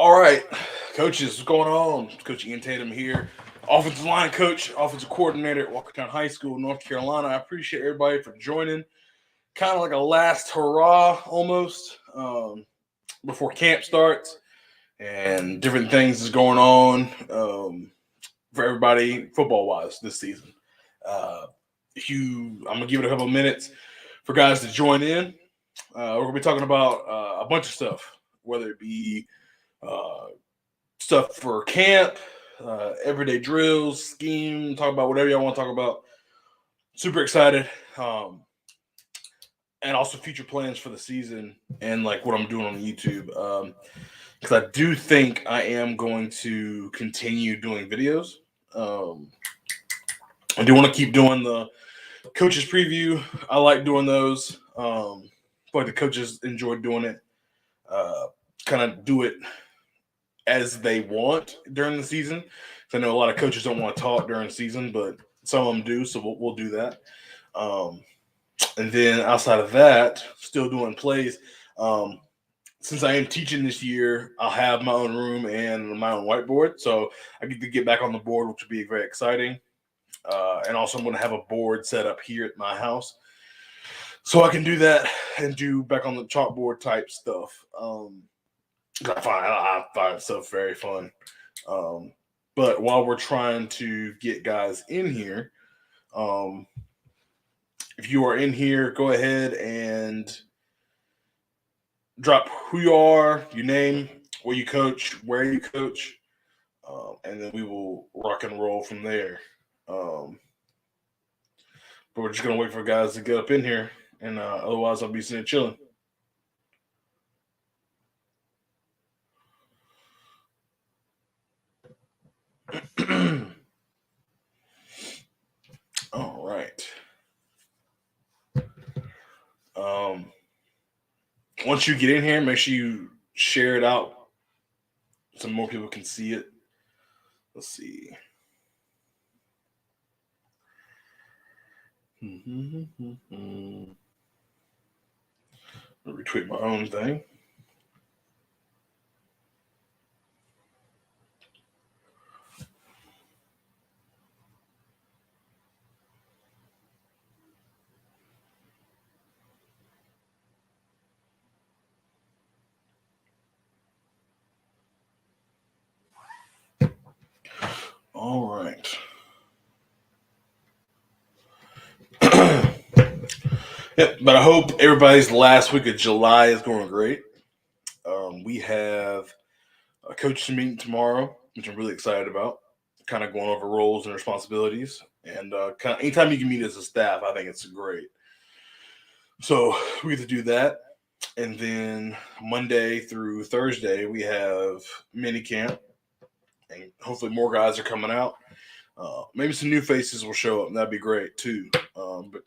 All right, coaches, what's going on? Coach Ian Tatum here, offensive line coach, offensive coordinator at Walkertown High School, North Carolina. I appreciate everybody for joining. Kind of like a last hurrah almost before camp starts and different things is going on for everybody football wise this season. Uh, I'm gonna give it a couple of minutes for guys to join in. We're gonna be talking about a bunch of stuff, whether it be uh, stuff for camp, everyday drills, scheme, talk about whatever y'all want to talk about. Super excited. And also future plans for the season and like what I'm doing on YouTube. Because I do think I am going to continue doing videos. Um, I do want to keep doing the coaches preview. I like doing those. But the coaches enjoy doing it. Kind of do it as they want during the season. I know a lot of coaches don't want to talk during the season, but some of them do, so we'll do that. Um, and then outside of that, still doing plays. Um, since I am teaching this year, I'll have my own room and my own whiteboard, so I get to get back on the board, which will be very exciting. And also, I'm going to have a board set up here at my house, so I can do that and do back on the chalkboard type stuff. I find stuff very fun. Um, but while we're trying to get guys in here, um, if you are in here, go ahead and drop who you are, your name, where you coach, where you coach, and then we will rock and roll from there. Um, but we're just gonna wait for guys to get up in here, and otherwise I'll be sitting chilling. All right. Um, Once you get in here, make sure you share it out so more people can see it. Let's see. I'll retweet my own thing. All right. Yep, but I hope everybody's last week of July is going great. We have a coaches meeting tomorrow, which I'm really excited about. Kind of going over roles and responsibilities, and kind of anytime you can meet as a staff, I think it's great. So we get to do that, and then Monday through Thursday we have mini camp, and hopefully more guys are coming out. Maybe some new faces will show up, and that'd be great too. But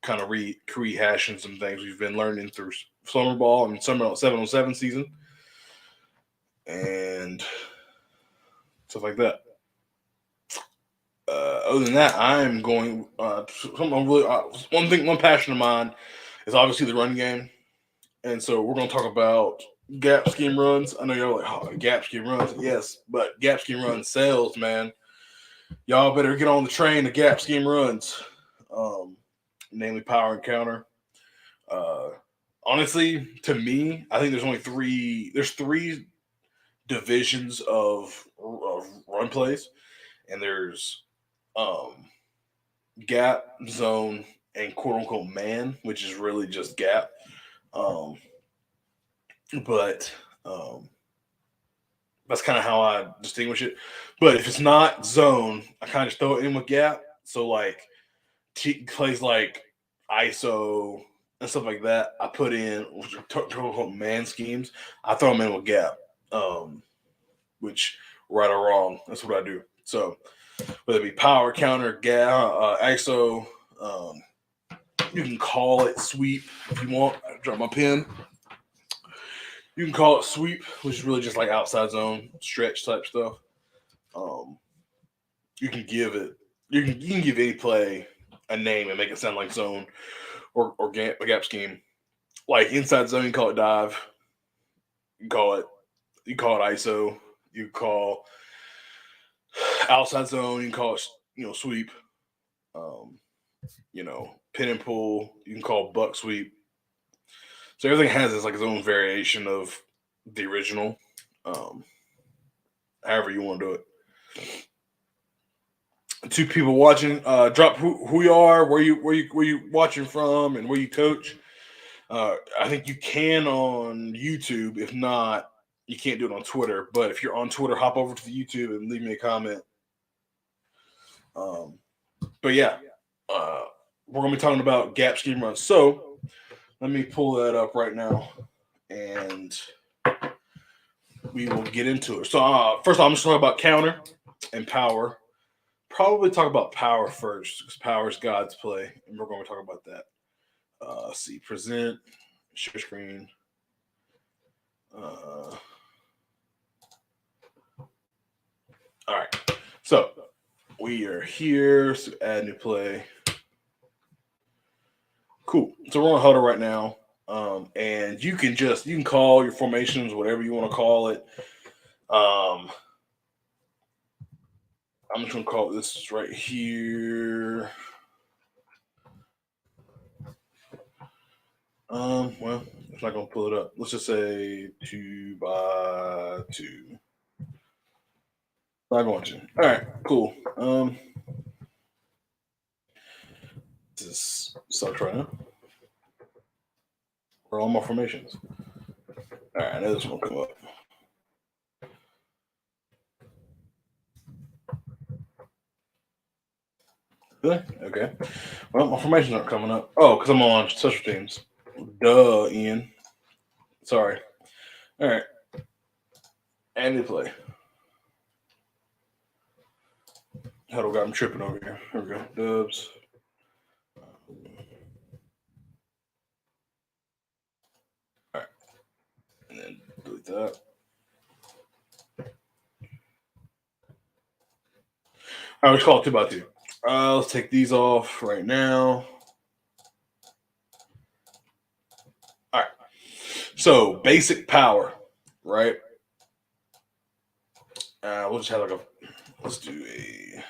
kind of rehashing some things we've been learning through summer ball and summer 7-on-7 season and stuff like that. Other than that, I'm going. One passion of mine is obviously the run game, and so we're going to talk about gap scheme runs. I know you're like, oh, gap scheme runs, yes, but gap scheme runs sales, man. Y'all better get on the train of gap scheme runs, namely power and counter. Uh, Honestly, to me, I think there's only three. There's three divisions of run plays, and there's um, gap, zone, and quote unquote man, which is really just gap. Um, but that's kind of how I distinguish it. But if it's not zone, I kind of just throw it in with gap. So like plays like ISO and stuff like that, I put in man schemes. I throw them in with gap, which right or wrong, that's what I do. So whether it be power counter, gap, ISO, you can call it sweep if you want. I drop my pen. You can call it sweep, which is really just like outside zone stretch type stuff. Um, you can give it. You can give any play a name and make it sound like zone or gap scheme. Like inside zone, you can call it dive. You can call it You call it ISO. You call outside zone. You can call it sweep. Um, pin and pull. You can call buck sweep. So everything has its own variation of the original. Um, However you want to do it. Two people watching. Drop who you are, where you watching from, and where you coach. I think you can on YouTube. If not, you can't do it on Twitter. But if you're on Twitter, hop over to the YouTube and leave me a comment. But yeah, we're gonna be talking about gap scheme runs. So let me pull that up right now, and we will get into it. So first of all, I'm just talking about counter and power. Probably talk about power first because power is God's play, and we're going to talk about that. Let's see, present, share screen. All right, so we are here. So add new play. Cool. So we're on huddle right now, and you can call your formations whatever you want to call it. I'm just gonna call this right here. Well, it's not gonna pull it up. Let's just say 2x2. Not going to. All right, cool. This sucks right now. Where are all my formations? All right, I know this one will come up. Really? Okay. Well, my formations aren't coming up. Oh, because I'm on special teams. Duh, Ian. Sorry. All right. And they play. How do I got him tripping over here? Here we go. Dubs. All right. And then delete that. All right, let's call it 2x2. Let's take these off right now. All right. So basic power, right? We'll just have let's do a.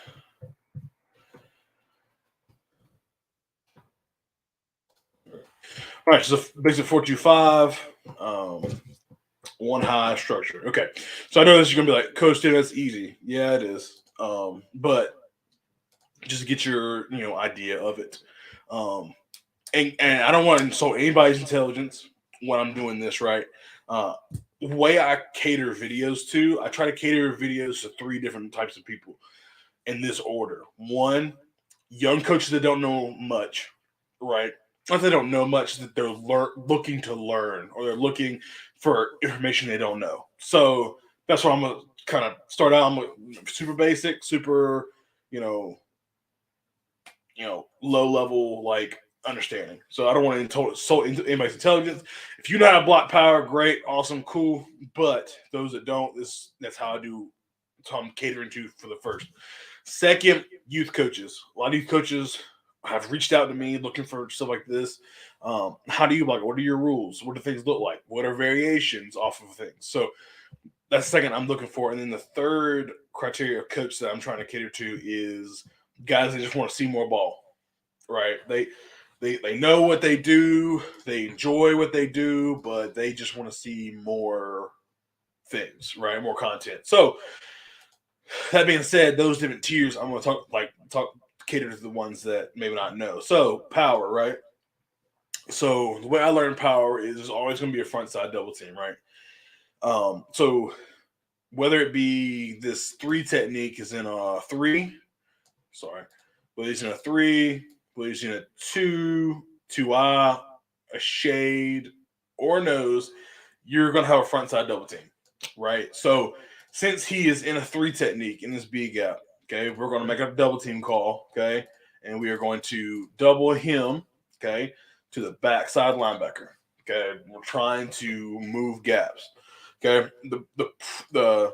All right, so basic 4-2-5, one high structure. Okay, so I know this is gonna be like, Coach, that's easy. Yeah, it is. But just to get your idea of it. And I don't want to insult anybody's intelligence when I'm doing this, right? The way I cater videos to, I try to cater videos to three different types of people in this order. One, young coaches that don't know much, right? Not they don't know much, that they're looking to learn, or they're looking for information they don't know. So that's why I'm gonna kind of start out. I'm super basic, super, you know, low level understanding. So I don't want to insult anybody's intelligence. If you know how to block power, great, awesome, cool. But those that don't, that's how I do. That's how I'm catering to for the first. Second, youth coaches. A lot of youth coaches have reached out to me looking for stuff like this. How do you block? What are your rules? What do things look like? What are variations off of things? So that's the second I'm looking for. And then the third criteria of coach that I'm trying to cater to is guys that just want to see more ball. Right? They know what they do, they enjoy what they do, but they just want to see more things, right? More content. So that being said, those different tiers, I'm going to talk cater to the ones that maybe not know. So power, right? So the way I learned power is there's always going to be a front side double team, right? So whether it be this 3 technique is in a 3, sorry, whether it's in a 3, whether it's in a 2, 2I, a shade, or nose, you're going to have a front side double team, right? So since he is in a 3 technique in this B gap, okay, we're going to make a double team call, okay, and we are going to double him, okay, to the backside linebacker, okay. We're trying to move gaps, okay. The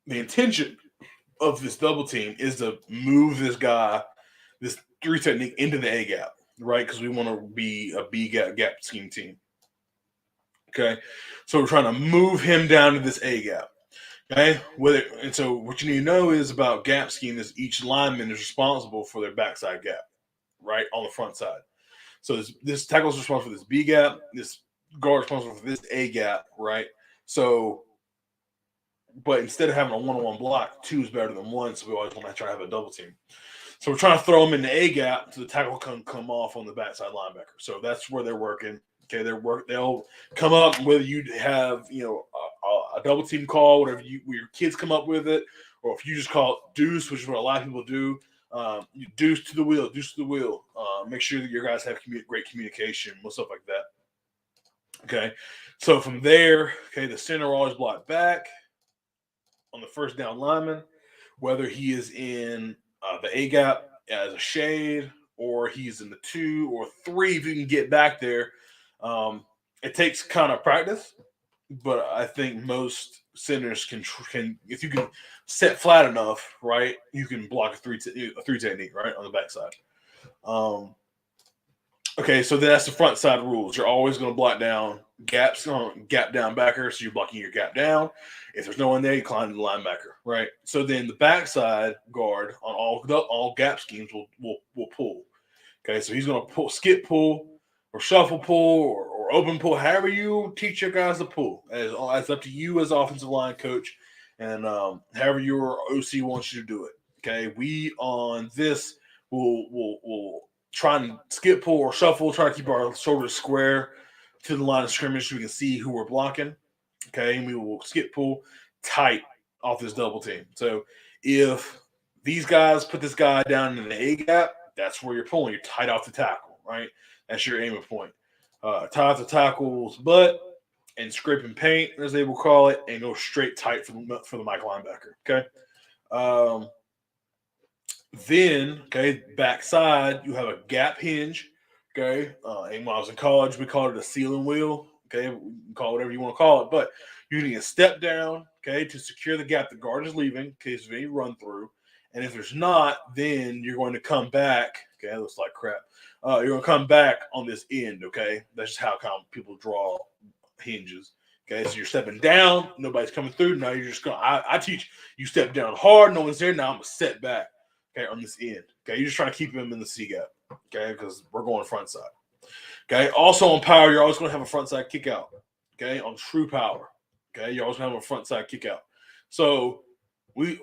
intention of this double team is to move this guy, this 3 technique, into the A gap, right? Because we want to be a B gap scheme team. Okay, so we're trying to move him down to this A gap. Okay, and so what you need to know is about gap scheme is each lineman is responsible for their backside gap, right on the front side. So this tackle is responsible for this B gap, this guard is responsible for this A gap, right? So, but instead of having a one-on-one block, two is better than one. So we always want to try to have a double team. So we're trying to throw them in the A gap so the tackle can come off on the backside linebacker. So that's where they're working. Okay, they'll come up whether you have a double team call, whatever your kids come up with it, or if you just call it deuce, which is what a lot of people do. You deuce to the wheel. Make sure that your guys have great communication, stuff like that. Okay, so from there, okay, the center always block back on the first down lineman, whether he is in the A gap as a shade or he's in the 2 or 3. If you can get back there, it takes kind of practice, but I think most centers can if you can set flat enough, right, you can block a 3 technique right on the backside. Okay, so that's the front side rules. You're always going to block down gaps on gap down backer, so you're blocking your gap down. If there's no one there, you climb to the linebacker, right? So then the backside guard on all gap schemes will pull. Okay, so he's going to skip pull, or shuffle pull, or open pull, however you teach your guys to pull. It's up to you as offensive line coach, and however your OC wants you to do it. Okay, we on this will try and skip pull or shuffle, try to keep our shoulders square to the line of scrimmage so we can see who we're blocking. Okay, and we will skip pull tight off this double team. So if these guys put this guy down in the A gap, that's where you're pulling. You're tight off the tackle, right? That's your aiming point. Tie off the tackle's butt and scrape and paint, as they will call it, and go straight tight for the Mike linebacker. Okay. Then, okay, backside, you have a gap hinge. Okay. And when I was in college, we called it a ceiling wheel. Okay. We can call it whatever you want to call it. But you need a step down, okay, to secure the gap the guard is leaving in case of any run through. And if there's not, then you're going to come back. Okay, that looks like crap. You're going to come back on this end, okay? That's just how people draw hinges. Okay, so you're stepping down, nobody's coming through. Now you're just going I teach you step down hard, no one's there. Now I'm going to set back, okay, on this end. Okay, you're just trying to keep him in the C gap, okay, because we're going front side. Okay, also on power, you're always going to have a front side kick out, okay, on true power. Okay, you're always going to have a front side kick out. So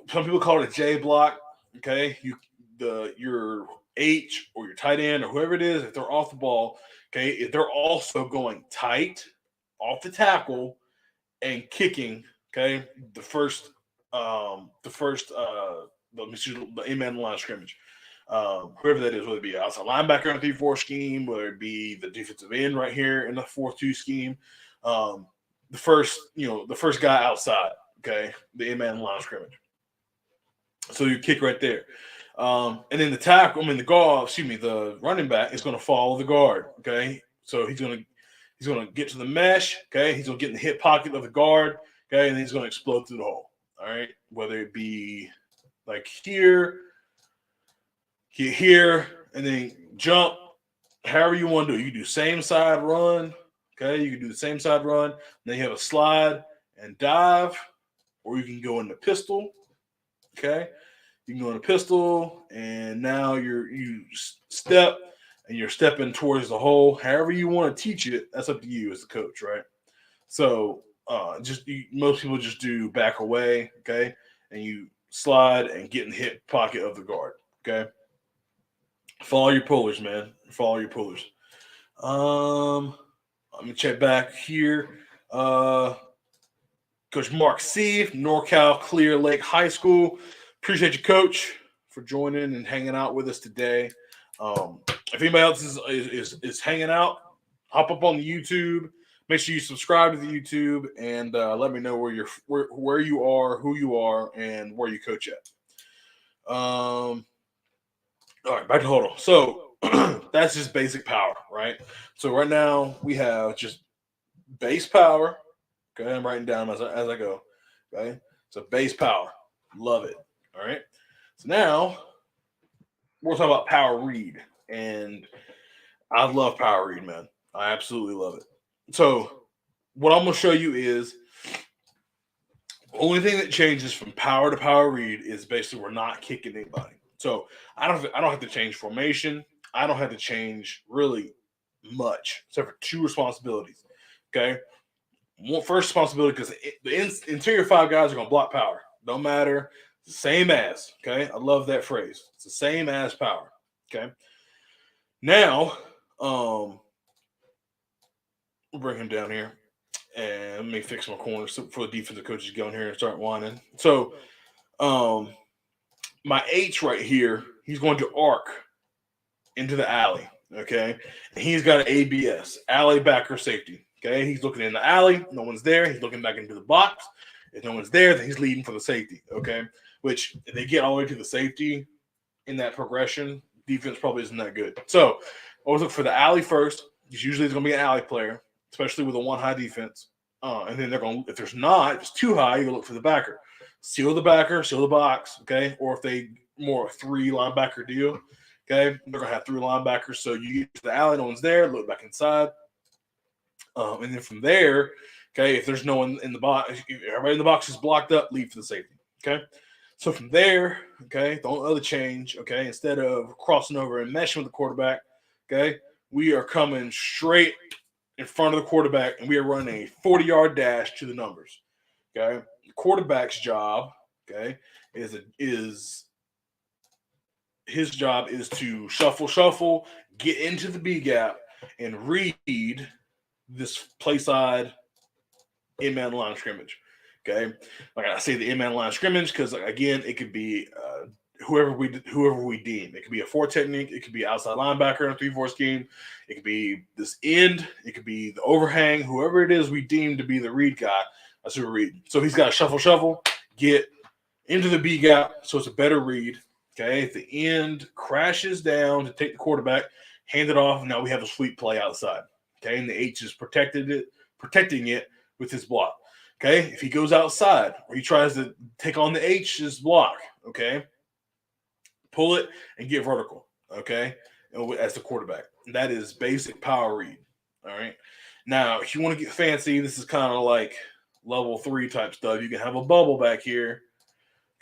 some people call it a J block. Okay, your H or your tight end or whoever it is, if they're off the ball, okay, if they're also going tight off the tackle and kicking, okay, the in-man line of scrimmage. Whoever that is, whether it be outside linebacker in the 3-4 scheme, whether it be the defensive end right here in the 4-2 scheme, the first guy outside, okay, the in-man line of scrimmage. So you kick right there. And then the running back is going to follow the guard, okay? So he's going to get to the mesh, okay? He's going to get in the hip pocket of the guard, okay? And then he's going to explode through the hole, all right? Whether it be like here, and then jump, however you want to do it. You can do same side run, okay? You can do the same side run. Then you have a slide and dive, or you can go in the pistol, okay? You can go in a pistol, and now you step, and you're stepping towards the hole. However you want to teach it, that's up to you as the coach, right? So most people just do back away, okay? And you slide and get in the hip pocket of the guard, okay? Follow your pullers, man. Follow your pullers. Let me check back here. Coach Mark C. from NorCal Clear Lake High School. Appreciate you, Coach, for joining and hanging out with us today. If anybody else is hanging out, hop up on the YouTube. Make sure you subscribe to the YouTube and let me know where you are, who you are, and where you coach at. All right, back to huddle. So that's just basic power, right? So right now we have just base power. Okay, I'm writing down as I go. Okay, so base power, love it. All right. So now we're talking about power read, and I love power read, man. I absolutely love it. So what I'm going to show you is the only thing that changes from power to power read is basically we're not kicking anybody. So I don't have to change formation. I don't have to change really much except for two responsibilities. Okay, first responsibility because the interior five guys are going to block power. No matter, it's the same as. Okay, I love that phrase. It's the same as power. Okay, now we'll bring him down here and let me fix my corners for the defensive coaches to go in here and start whining. So um my H right here, he's going to arc into the alley. Okay. And he's got an ABS, alley backer safety. Okay. He's looking in the alley. No one's there. He's looking back into the box. If no one's there, then he's leading for the safety. Okay. Which if they get all the way to the safety in that progression, defense probably isn't that good. So always look for the alley first. Usually it's going to be an alley player, especially with a one high defense. And then they're going, if there's not, if it's too high, you look for the backer. Seal the backer, seal the box, okay? Or if they more a three linebacker deal, okay? They're gonna have three linebackers. So you get to the alley, no one's there, look back inside. And then from there, okay, if there's no one in the box, if everybody in the box is blocked up, leave for the safety. Okay. So from there, okay, the only other change, okay, instead of crossing over and meshing with the quarterback, okay, we are coming straight in front of the quarterback and we are running a 40-yard dash to the numbers. Okay. The quarterback's job, okay, is his job is to shuffle, get into the B gap, and read this play side in-man line of scrimmage. Okay, like I say, the in-man line of scrimmage because again, it could be whoever we deem. It could be a four technique. It could be outside linebacker in a 3-4 scheme. It could be this end. It could be the overhang. Whoever it is we deem to be the read guy. That's who we're reading. So he's got to shuffle, get into the B gap, so it's a better read. Okay, if the end crashes down to take the quarterback, hand it off. Now we have a sweep play outside. Okay, and the H is protecting it with his block. Okay, if he goes outside or he tries to take on the H's block, okay, pull it and get vertical. Okay, as the quarterback, that is basic power read. All right. Now, if you want to get fancy, this is kind of like level 3 type stuff. You can have a bubble back here.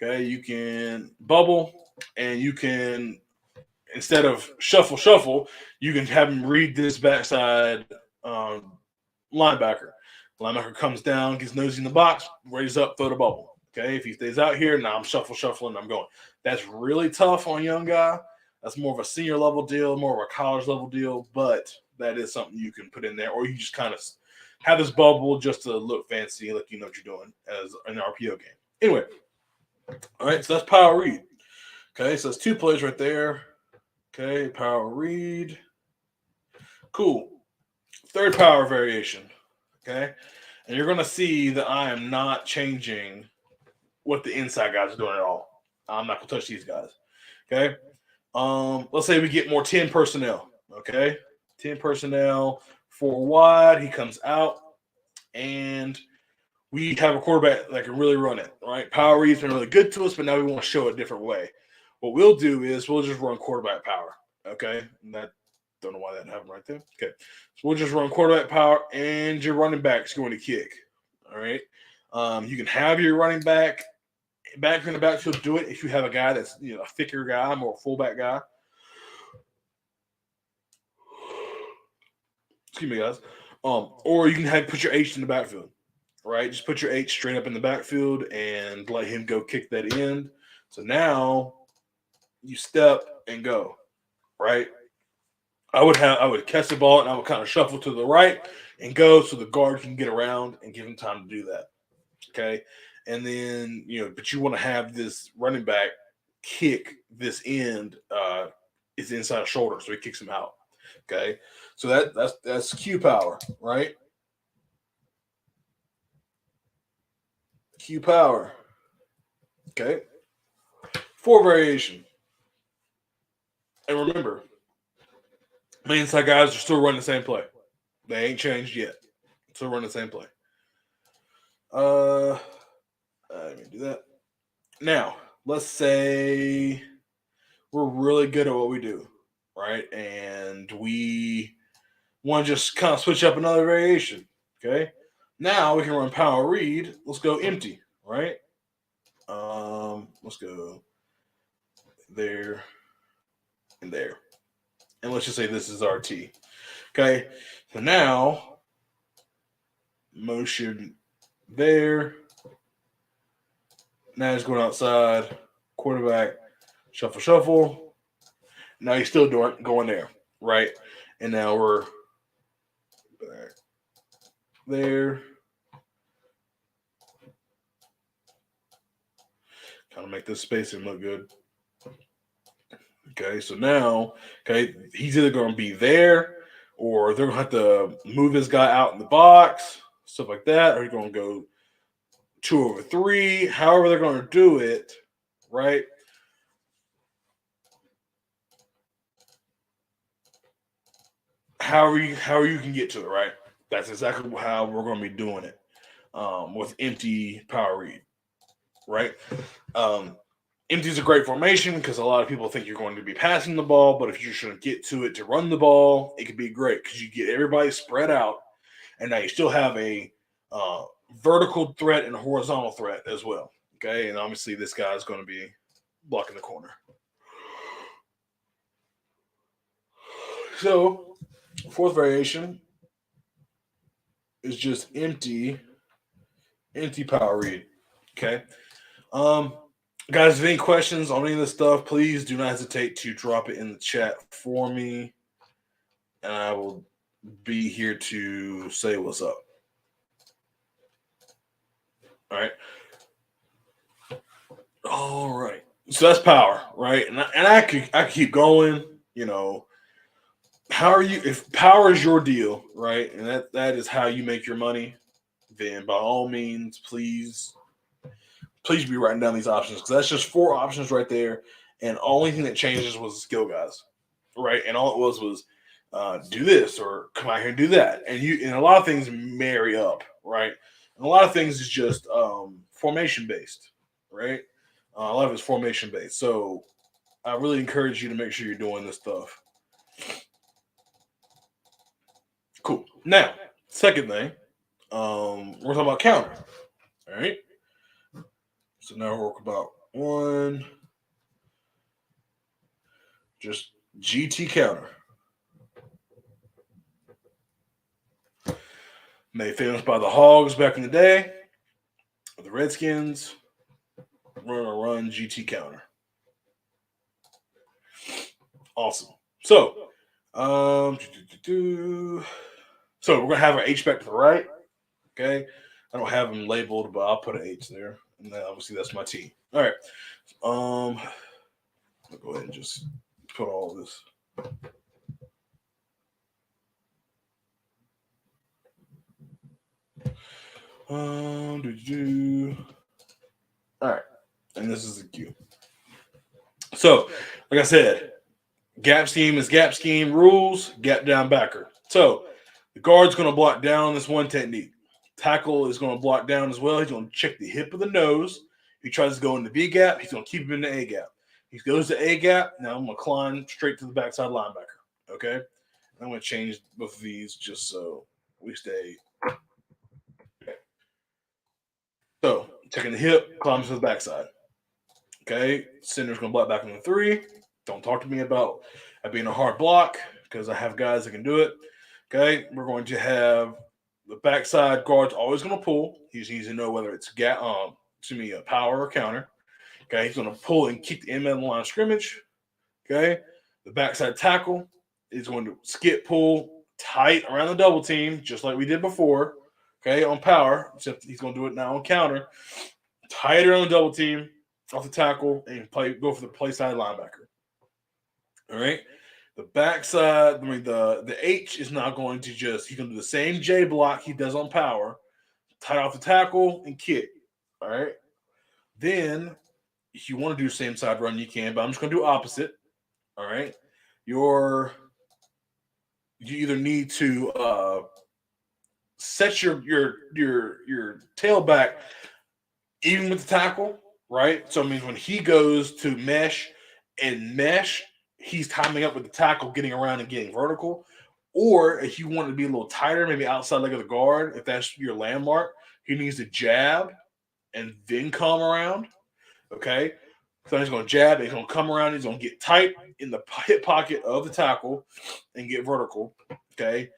Okay, you can bubble and you can, instead of shuffle, you can have him read this backside linebacker. Linebacker comes down, gets nosy in the box, raises up, throw the bubble. Okay, if he stays out here, now I'm shuffling, I'm going. That's really tough on a young guy. That's more of a senior level deal, more of a college level deal, but that is something you can put in there, or you just kind of have this bubble just to look fancy, like you know what you're doing as an RPO game. Anyway, all right, so that's power read. Okay, so that's 2 plays right there. Okay, power read. Cool. Third power variation. Okay, and you're going to see that I am not changing what the inside guys are doing at all. I'm not going to touch these guys. Okay, let's say we get more 10 personnel. Okay, 10 personnel, 4 wide. He comes out, and we have a quarterback that can really run it. Right, power read's been really good to us, but now we want to show a different way. What we'll do is we'll just run quarterback power. Okay, and that don't know why that happened right there. Okay, so we'll just run quarterback power, and your running back's going to kick. All right, you can have your running back in the backfield do it if you have a guy that's a thicker guy, more fullback guy. Excuse me, guys. Or you can put your H in the backfield. Right, just put your H straight up in the backfield and let him go kick that end. So now you step and go. Right. I would catch the ball and I would kind of shuffle to the right and go so the guard can get around and give him time to do that. Okay. And then, but you want to have this running back kick this end is inside of shoulder, so he kicks him out. Okay. So that's Q power, right? Q power. Okay. 4 variation. And remember, my inside guys are still running the same play. They ain't changed yet. Still running the same play. Let me do that. Now, let's say we're really good at what we do, right? And we want to just kind of switch up another variation. Okay. Now we can run power read. Let's go empty, right? Let's go there and there. And let's just say this is our T. Okay. So now motion there. Now he's going outside. Quarterback, shuffle, shuffle. Now he's still going there, right? And now we're back there. Kind of make this spacing look good. Okay, so now, okay, he's either going to be there or they're going to have to move this guy out in the box, stuff like that, or he's going to go 2/3, however they're going to do it, right? However you can get to it, right? That's exactly how we're going to be doing it with empty power read, right? Empty is a great formation because a lot of people think you're going to be passing the ball, but if you're just going to get to it to run the ball, it could be great because you get everybody spread out, and now you still have a vertical threat and a horizontal threat as well. Okay, and obviously this guy is going to be blocking the corner. So, fourth variation is just empty power read. Okay. Guys, if any questions on any of this stuff, please do not hesitate to drop it in the chat for me. And I will be here to say what's up. All right. So that's power, right? And I could keep going, you know. How are you, if power is your deal, right? And that is how you make your money, then by all means, please be writing down these options because that's just 4 options right there. And only thing that changes was the skill guys, right? And all it was do this or come out here and do that. And a lot of things marry up, right? And a lot of things is just formation based, right? A lot of it's formation based. So I really encourage you to make sure you're doing this stuff. Cool. Now, second thing, we're talking about counter. All right. So now we'll work about one, just GT counter. Made famous by the Hogs back in the day, the Redskins. We're gonna run GT counter. Awesome. So, so we're gonna have our H back to the right. Okay. I don't have them labeled, but I'll put an H there. And then obviously that's my T. All right. I'll go ahead and just put all this. All right. And this is the Q. So, like I said, gap scheme is gap scheme rules, gap down backer. So the guard's going to block down this one technique. Tackle is going to block down as well. He's going to check the hip of the nose. If he tries to go in the B gap, he's going to keep him in the A gap. He goes to A gap. Now I'm going to climb straight to the backside linebacker. Okay? And I'm going to change both of these just so we stay. Okay. So checking the hip, climbs to the backside. Okay? Center's going to block back on the 3. Don't talk to me about it being a hard block because I have guys that can do it. Okay? We're going to have the backside guard's always going to pull. He needs to know whether it's a power or counter. Okay, he's going to pull and keep the end of the line of scrimmage. Okay, the backside tackle is going to skip, pull tight around the double team, just like we did before. Okay, on power, except he's going to do it now on counter. Tight around the double team, off the tackle, and go for the play side linebacker. All right. The backside, the H is not going to he's going to do the same J block he does on power, tie off the tackle and kick. All right. Then, if you want to do same side run, you can, but I'm just going to do opposite. All right. You either need to set your tailback even with the tackle, right? So it means when he goes to mesh, he's timing up with the tackle, getting around and getting vertical. Or if you want to be a little tighter, maybe outside leg of the guard, if that's your landmark, he needs to jab and then come around. Okay. So he's going to jab, he's going to come around, he's going to get tight in the hip pocket of the tackle and get vertical. Okay.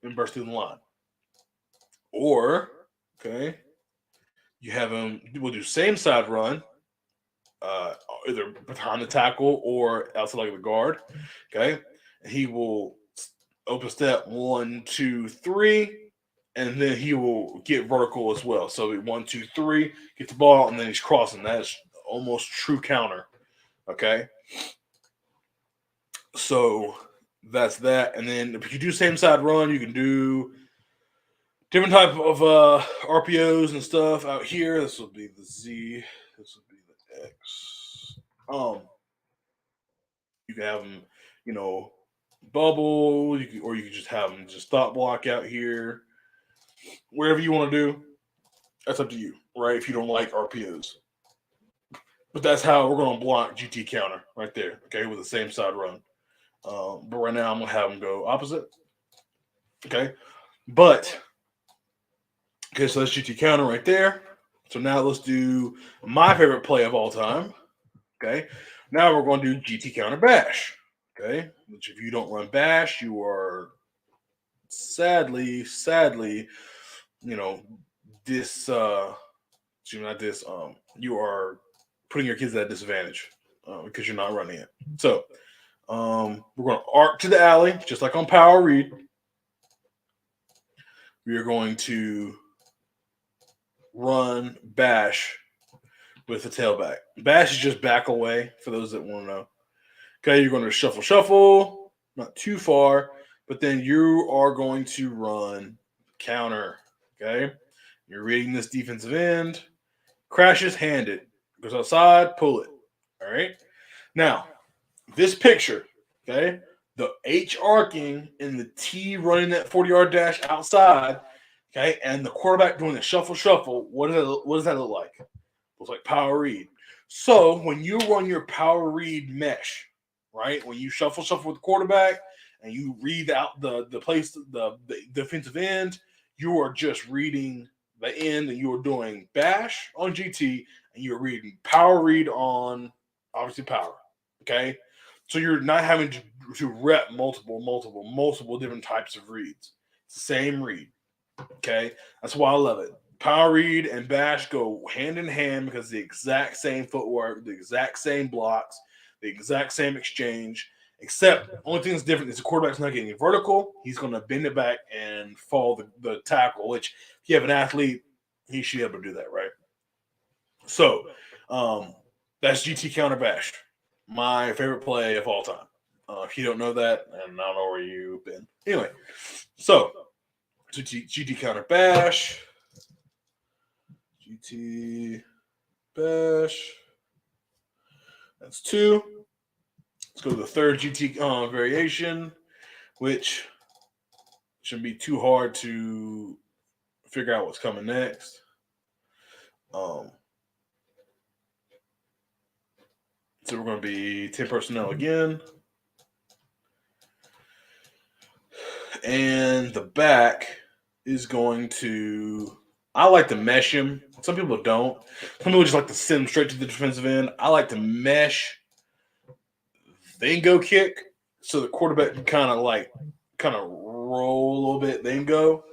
And burst through the line. Or, okay, you have him, we'll do same side run, either behind the tackle or outside like the guard. Okay. And he will open step 1, 2, 3, and then he will get vertical as well. So 1, 2, 3, get the ball, and then he's crossing. That is almost true counter. Okay. So that's that. And then if you do same side run, you can do different type of RPOs and stuff out here. This will be the Z. This will be the X. You can have them, bubble, or you can just have them just stop block out here. Wherever you want to do, that's up to you, right? If you don't like RPOs. But that's how we're going to block GT counter right there, okay, with the same side run. But right now I'm going to have them go opposite. Okay. But, okay, so that's GT counter right there. So now let's do my favorite play of all time. Okay. Now we're going to do GT counter bash. Okay. Which if you don't run bash, you are sadly, you are putting your kids at a disadvantage because you're not running it. So we're going to arc to the alley, just like on power read. We are going to run bash with the tailback. Bash is just back away for those that want to know. Okay, you're going to shuffle, not too far, but then you are going to run counter. Okay, you're reading this defensive end, crashes, hand it, goes outside, pull it. All right. Now, this picture, okay, the H arcing and the T running that 40-yard dash outside, okay, and the quarterback doing the shuffle. What does that look like? It looks like power read. So when you run your power read mesh, right, when you shuffle with the quarterback and you read out the defensive end, you are just reading the end, and you are doing bash on GT, and you're reading power read on obviously power. Okay, so you're not having to rep multiple different types of reads. It's the same read. Okay, that's why I love it. Power read and bash go hand in hand because the exact same footwork, the exact same blocks, the exact same exchange, except the only thing that's different is the quarterback's not getting vertical. He's going to bend it back and fall the tackle, which if you have an athlete, he should be able to do that, right? So that's GT counter bash, my favorite play of all time. If you don't know that, and I don't know where you've been. Anyway, so GT counter bash. GT bash. That's 2. Let's go to the third GT variation, which shouldn't be too hard to figure out what's coming next. So we're going to be 10 personnel again. And the back is going to... I like to mesh him. Some people don't. Some people just like to send him straight to the defensive end. I like to mesh, then go kick, so the quarterback can kind of roll a little bit, then go.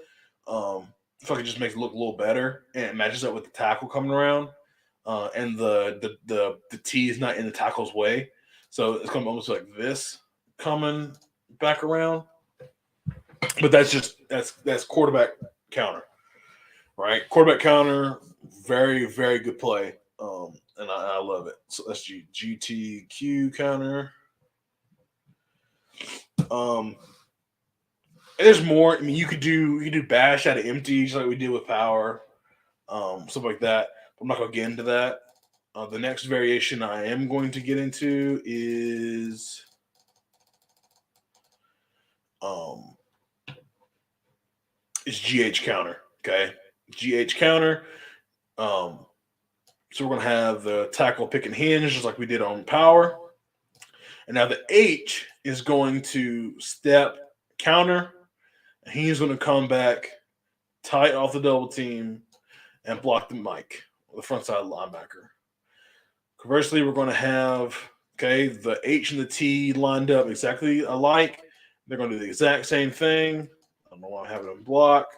I feel like it just makes it look a little better, and it matches up with the tackle coming around, and the T is not in the tackle's way, so it's going to be almost like this coming back around. But that's quarterback counter. Right, quarterback counter, very, very good play, and I love it. So that's GTQ counter. There's more. I mean, you could do bash out of empty, just like we did with power, stuff like that. I'm not gonna get into that. The next variation I am going to get into is GH counter. Okay. GH counter. So we're going to have the tackle, pick, and hinge, just like we did on power. And now the H is going to step, counter. And he's going to come back tight off the double team and block the Mike, the front side linebacker. Conversely, we're going to have the H and the T lined up exactly alike. They're going to do the exact same thing. I don't know why I'm having them block.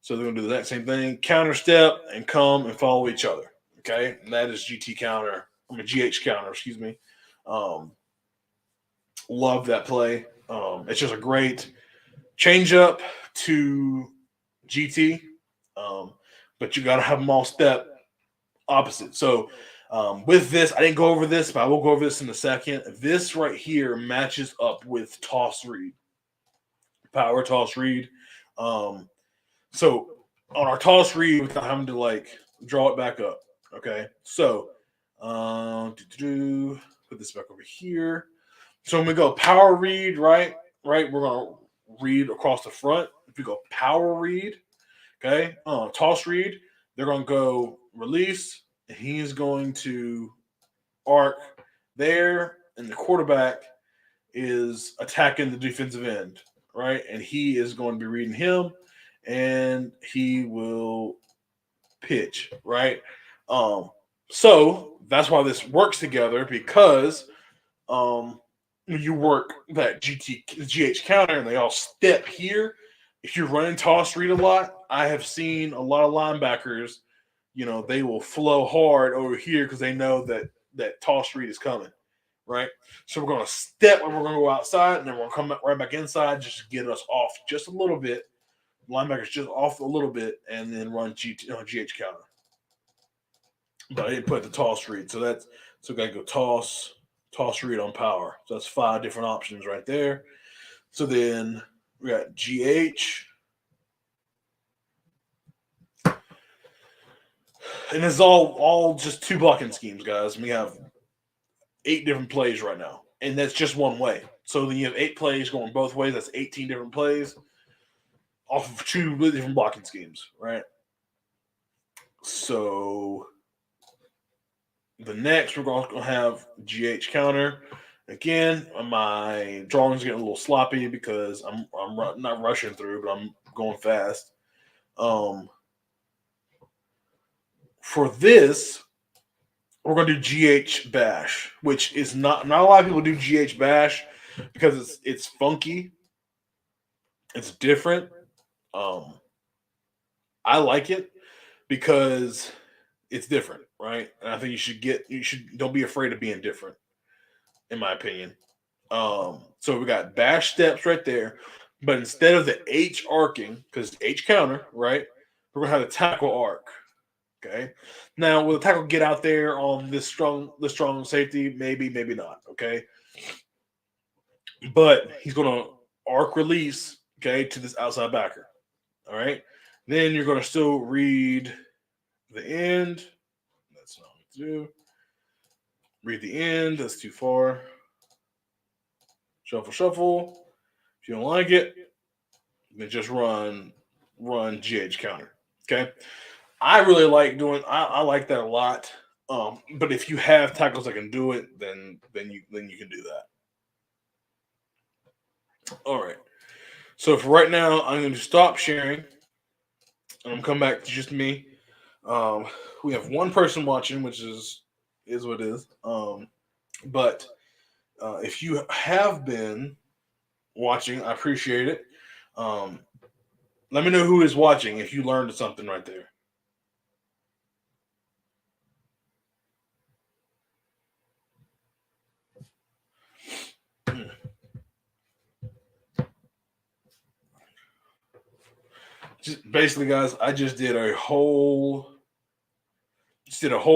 So they're going to do the exact same thing. Counter step and come and follow each other. Okay, and that is GH counter. Excuse me. Love that play. It's just a great change up to GT, but you got to have them all step opposite. So with this, I didn't go over this, but I will go over this in a second. This right here matches up with toss read, power toss read. So on our toss read, without having to like draw it back up. Okay, so put this back over here. So when we go power read, right, we're gonna read across the front. If we go power read, okay, toss read, they're gonna go release. And he's going to arc there, and the quarterback is attacking the defensive end, right? And he is going to be reading him, and he will pitch, right? So that's why this works together, because you work that GH counter and they all step here. If you're running toss read a lot, I have seen a lot of linebackers, they will flow hard over here because they know that toss read is coming, right? So we're going to step and we're going to go outside, and then we're going to come right back inside just to get us off just a little bit. Linebackers just off a little bit, and then run GH counter. But I didn't put the toss read, so got to go toss read on power. So that's 5 different options right there. So then we got GH. And it's all just 2 blocking schemes, guys. We have 8 different plays right now. And that's just one way. So then you have 8 plays going both ways. That's 18 different plays off of 2 really different blocking schemes, right? So the next, we're going to have GH counter. Again, my drawing's getting a little sloppy because I'm not rushing through, but I'm going fast. For this, we're going to do GH bash, which is not a lot of people do GH bash because it's funky. It's different. I like it because it's different, right? And I think don't be afraid of being different, in my opinion. So we got bash steps right there, but instead of the H arcing, because H counter, right, we're gonna have the tackle arc. Okay. Now, will the tackle get out there on this strong safety? Maybe, maybe not. Okay. But he's gonna arc release, okay, to this outside backer. All right. Then you're gonna still read the end. That's not what to do. Read the end. That's too far. Shuffle. If you don't like it, then just run GH counter. Okay. I really like doing. I like that a lot. But if you have tackles that can do it, then you can do that. All right. So for right now, I'm going to stop sharing. And I'm come back to just me. We have one person watching, which is what it is. But if you have been watching, I appreciate it. Let me know who is watching if you learned something right there. Just basically, guys, I just did a whole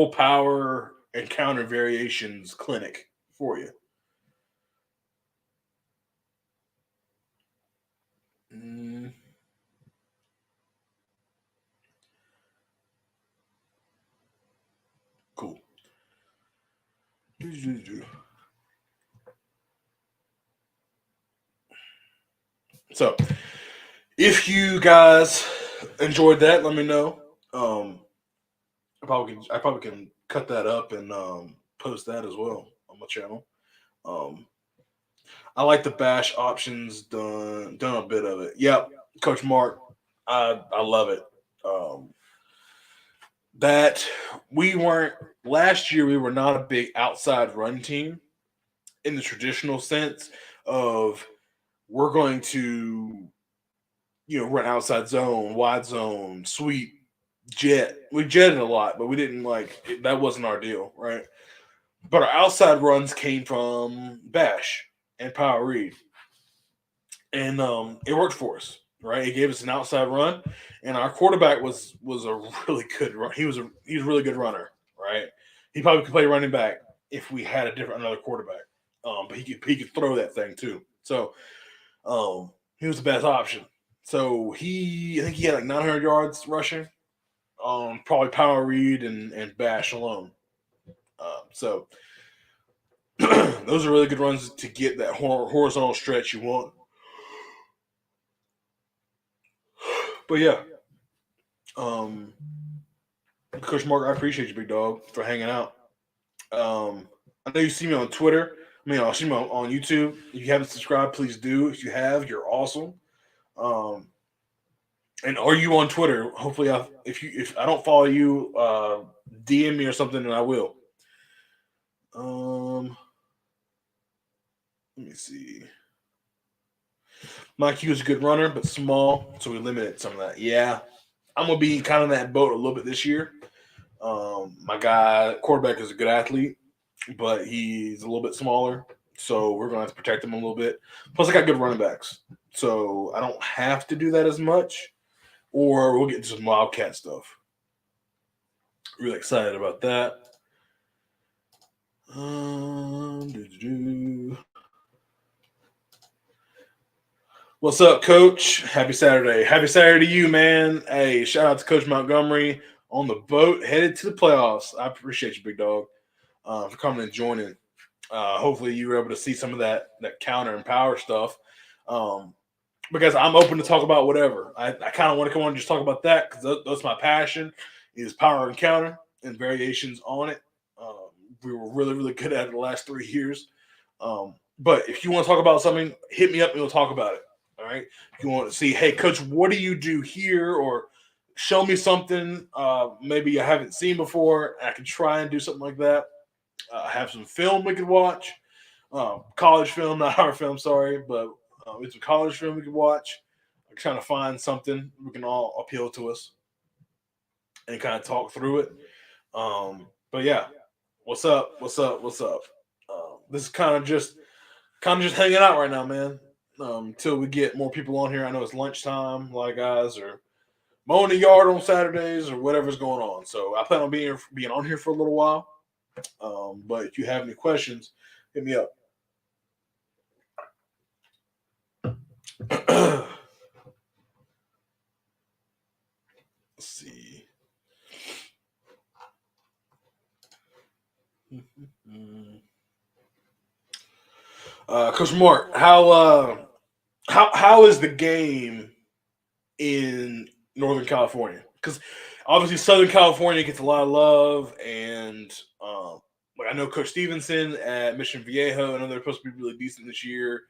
power and counter variations clinic for you. Cool. So, if you guys enjoyed that, let me know. I probably can cut that up and post that as well on my channel. I like the bash options. Done a bit of it. Yep, Coach Mark, I love it. Um, that we weren't last year. We were not a big outside run team in the traditional sense of we're going to run outside zone, wide zone, sweep, jet. We jetted a lot, but we didn't that wasn't our deal, right? But our outside runs came from bash and power read, and it worked for us. Right, it gave us an outside run, and our quarterback was a really good run. He was a really good runner. Right, he probably could play running back if we had another quarterback. But he could throw that thing too. So he was the best option. So I think he had like 900 yards rushing. Probably power read and bash alone. So those are really good runs to get that horizontal stretch you want. But yeah, um, Coach Mark, I appreciate you, big dog, for hanging out. I know you see me on Twitter. I mean, I'll see me on YouTube. If you haven't subscribed, please do. If you have, you're awesome. Um, and are you on Twitter? Hopefully, if I don't follow you, DM me or something, and I will. Um, Let me see. Mike Hughes is a good runner, but small, so we limited some of that. Yeah, I'm gonna be kind of in that boat a little bit this year. My guy quarterback is a good athlete, but he's a little bit smaller, so we're gonna have to protect him a little bit. Plus, I got good running backs, so I don't have to do that as much. Or we'll get into some wildcat stuff. Really excited about that. Doo-doo-doo. What's up, Coach? Happy Saturday. Happy Saturday to you, man. Hey, shout out to Coach Montgomery on the boat headed to the playoffs. I appreciate you, big dog, for coming and joining. Hopefully, you were able to see some of that counter and power stuff. Um, because I'm open to talk about whatever. I kind of want to come on and just talk about that because that's my passion is power and counter and variations on it. Um, we were really, really good at it the last 3 years. But if you want to talk about something, hit me up and we'll talk about it. All right. If you want to see, hey, coach, what do you do here? Or show me something maybe I haven't seen before. I can try and do something like that. Have some film we could watch. College film, not our film, sorry, but it's a college film we could watch. I'm trying to find something we can all appeal to us and kind of talk through it. But yeah, what's up? What's up? What's up? This is kind of just hanging out right now, man. Until we get more people on here. I know it's lunchtime. A lot of guys are mowing the yard on Saturdays or whatever's going on. So I plan on being on here for a little while. But if you have any questions, hit me up. Let's see. Coach Mark, how is the game in Northern California? Because obviously Southern California gets a lot of love, and like I know Coach Stevenson at Mission Viejo. I know they're supposed to be really decent this year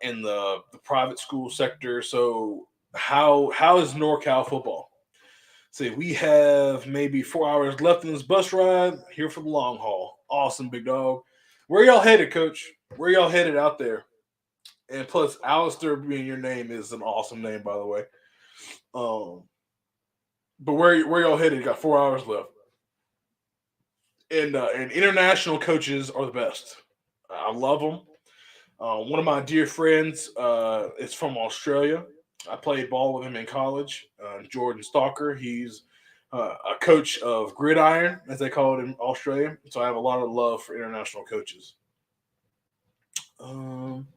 in the private school sector. So how is NorCal football? Say we have maybe 4 hours left in this bus ride here for the long haul. Awesome, big dog. Where y'all headed, Coach? Where y'all headed out there? And plus, Alistair being your name is an awesome name, by the way. Um, but where y'all headed? You got 4 hours left, and international coaches are the best. I love them. One of my dear friends is from Australia. I played ball with him in college. Jordan Stalker. He's a coach of gridiron, as they call it in Australia. So I have a lot of love for international coaches. Um,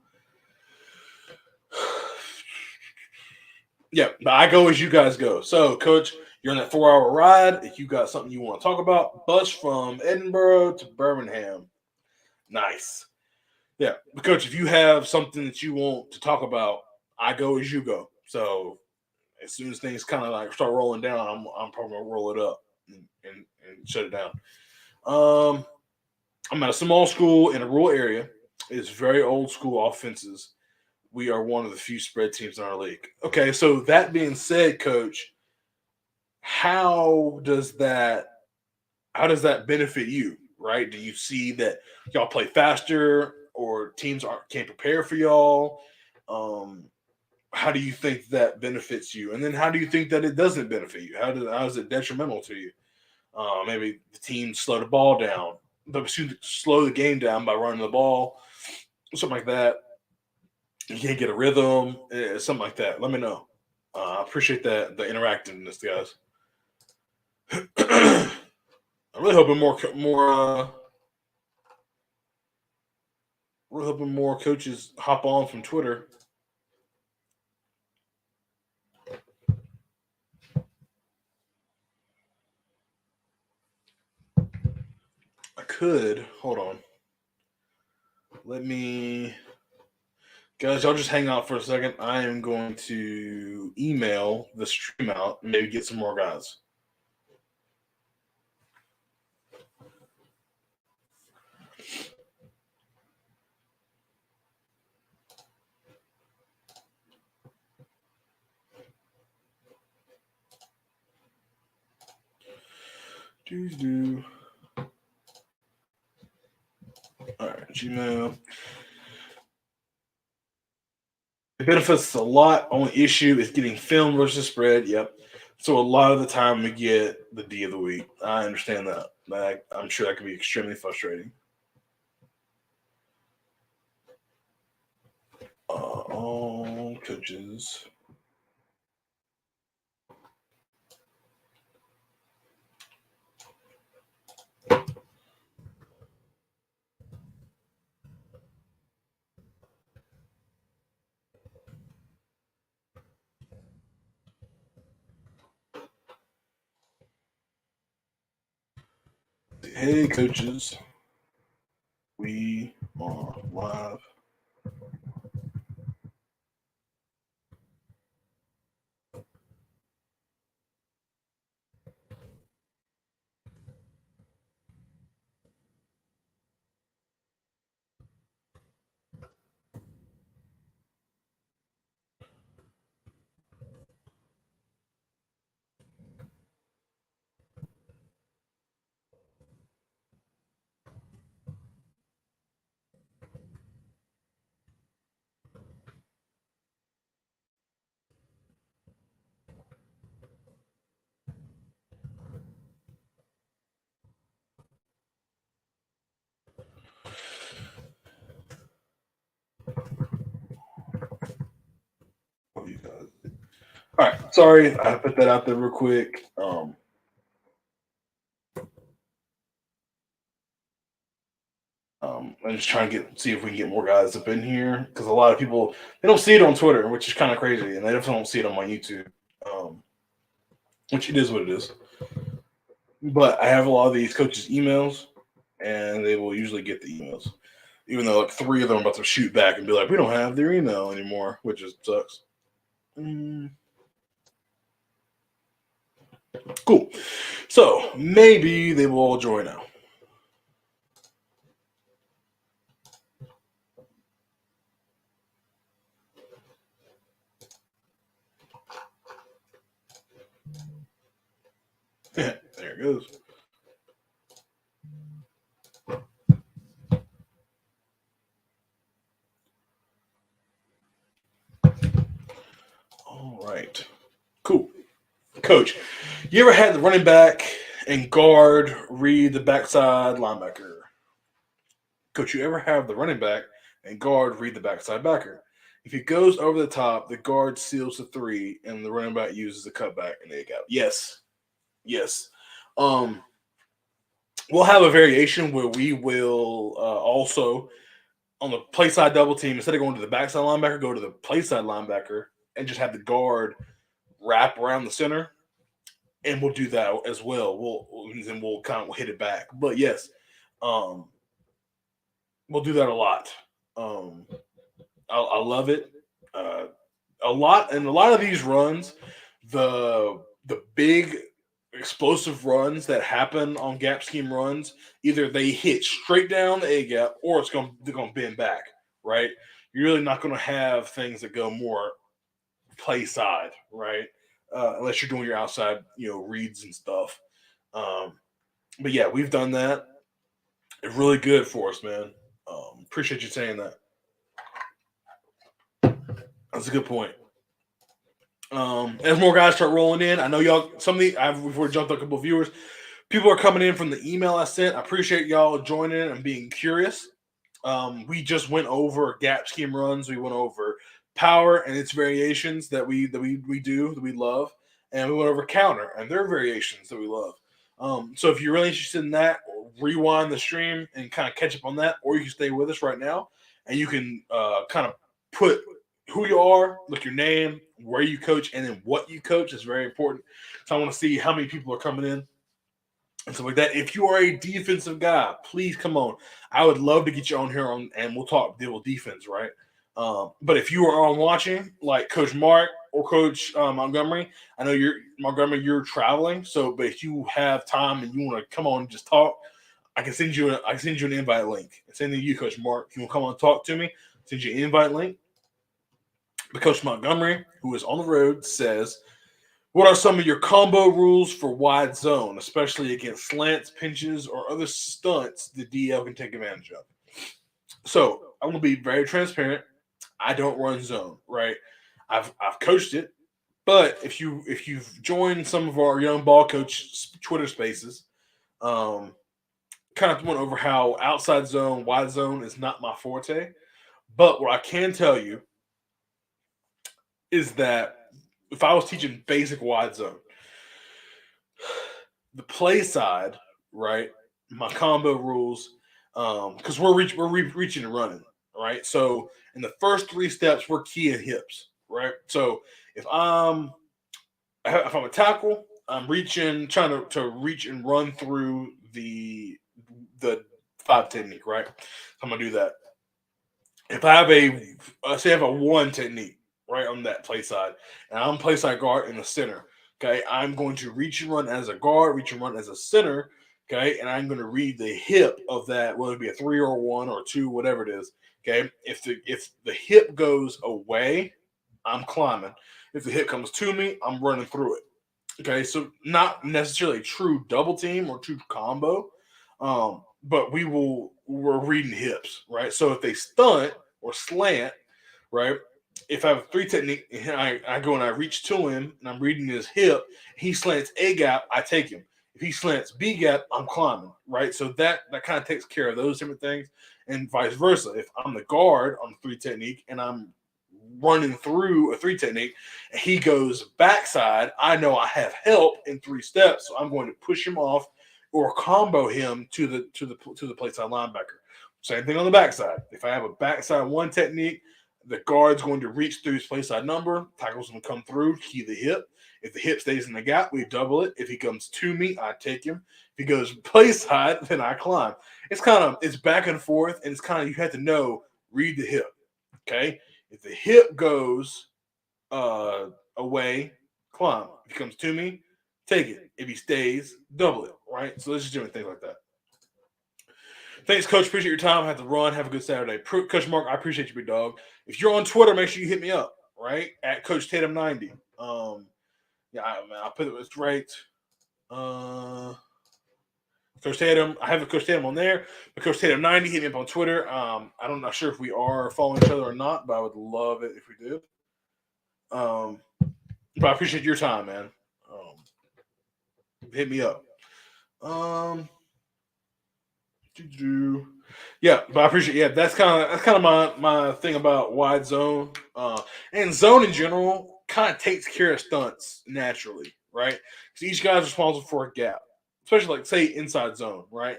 yeah, but I go as you guys go. So, coach, you're on that 4 hour ride. If you got something you want to talk about, bus from Edinburgh to Birmingham. Nice. Yeah, but coach, if you have something that you want to talk about, I go as you go. So as soon as things kind of like start rolling down, I'm probably gonna roll it up and shut it down. Um, I'm at a small school in a rural area. is very old school offenses. We are one of the few spread teams in our league. Okay, so that being said, Coach, how does that benefit you? Right? Do you see that y'all play faster, or teams can't prepare for y'all? Um, how do you think that benefits you? And then how do you think that it doesn't benefit you? How is it detrimental to you? Maybe the team slow the ball down, but slow the game down by running the ball, something like that. You can't get a rhythm, something like that. Let me know. I appreciate that the interactiveness, guys. I'm really hoping we're hoping more coaches hop on from Twitter. I could hold on. Let me, guys. Y'all just hang out for a second. I am going to email the stream out and maybe get some more guys. Do. All right, Gmail. It benefits a lot. Only issue is getting film versus spread. Yep. So a lot of the time we get the D of the week. I understand that. I'm sure that can be extremely frustrating. All coaches. Hey, coaches. We are live. What you guys? All right. Sorry, I put that out there real quick. I'm just trying to see if we can get more guys up in here, because a lot of people, they don't see it on Twitter, which is kind of crazy, and they definitely don't see it on my YouTube, which it is what it is. But I have a lot of these coaches' emails, and they will usually get the emails, even though like 3 of them are about to shoot back and be like, "We don't have their email anymore," which just sucks. Cool. So maybe they will all join now. There it goes. All right. Cool. Coach, you ever had the running back and guard read the backside linebacker? Coach, you ever have the running back and guard read the backside backer? If he goes over the top, the guard seals the 3, and the running back uses the cutback and egg out. Yes. Yes. We'll have a variation where we will also, on the play side double team, instead of going to the backside linebacker, go to the play side linebacker and just have the guard wrap around the center. And we'll do that as well. We'll kind of hit it back. But yes, we'll do that a lot. I love it. A lot of these runs, the big explosive runs that happen on gap scheme runs, either they hit straight down the A gap or they're gonna bend back, right? You're really not gonna have things that go more play side, right? Unless you're doing your outside, reads and stuff. But yeah, we've done that. It's really good for us, man. Appreciate you saying that. That's a good point. As more guys start rolling in, I know y'all. We've already jumped a couple of viewers. People are coming in from the email I sent. I appreciate y'all joining and being curious. We just went over gap scheme runs. We went over power and its variations that we do that we love, and we went over counter and their variations that we love. So if you're really interested in that, rewind the stream and kind of catch up on that, or you can stay with us right now and you can kind of put who you are, look your name, where you coach, and then what you coach is very important. So I want to see how many people are coming in and stuff like that. If you are a defensive guy, please come on. I would love to get you on here and we'll deal with defense, right? But if you are on watching, like Coach Mark or Coach Montgomery, I know you're traveling. So, but if you have time and you want to come on and just talk, I can send you an invite link. Same thing to you, Coach Mark. If you want to come on and talk to me, send you an invite link. But Coach Montgomery, who is on the road, says, what are some of your combo rules for wide zone, especially against slants, pinches, or other stunts the DL can take advantage of? So I'm going to be very transparent. I don't run zone, right? I've coached it, but if you've joined some of our young ball coach Twitter spaces, kind of went over how outside zone, wide zone is not my forte. But what I can tell you is that if I was teaching basic wide zone, the play side, right? My combo rules, because we're reaching and running, right? So in the first 3 steps, we're keying hips, right? So if I'm a tackle, I'm trying to reach and run through the 5 technique, right? So I'm gonna do that. If I have say I have a 1 technique, right, on that play side, and I'm play side guard in the center. Okay, I'm going to reach and run as a guard, reach and run as a center. Okay, and I'm going to read the hip of that, whether it be a 3 or 1 or 2, whatever it is. Okay, if the hip goes away, I'm climbing. If the hip comes to me, I'm running through it. Okay, so not necessarily true double team or true combo, but we're reading hips, right? So if they stunt or slant, right? If I have a 3 technique and I go and I reach to him and I'm reading his hip, he slants A gap, I take him. If he slants B gap, I'm climbing, right? So that kind of takes care of those different things, and vice versa. If I'm the guard on the 3 technique and I'm running through a 3 technique, and he goes backside, I know I have help in 3 steps, so I'm going to push him off or combo him to the play side linebacker. Same thing on the backside. If I have a backside 1 technique, the guard's going to reach through his play side number. Tackle's going to come through, key the hip. If the hip stays in the gap, we double it. If he comes to me, I take him. If he goes play side, then I climb. It's back and forth, and it's kind of, you have to know, read the hip. Okay? If the hip goes away, climb. If he comes to me, take it. If he stays, double it. Right? So let's just do things like that. Thanks, Coach. Appreciate your time. I have to run. Have a good Saturday. Coach Mark, I appreciate you, big dog. If you're on Twitter, make sure you hit me up, right? At Coach Tatum 90. I'll put it right. Coach Tatum. I have a Coach Tatum on there. But Coach Tatum 90, hit me up on Twitter. I'm not sure if we are following each other or not, but I would love it if we do. But I appreciate your time, man. Hit me up. Yeah, but I appreciate. That's kind of my thing about wide zone, and zone in general kind of takes care of stunts naturally, right? Because each guy's responsible for a gap, especially like say inside zone, right?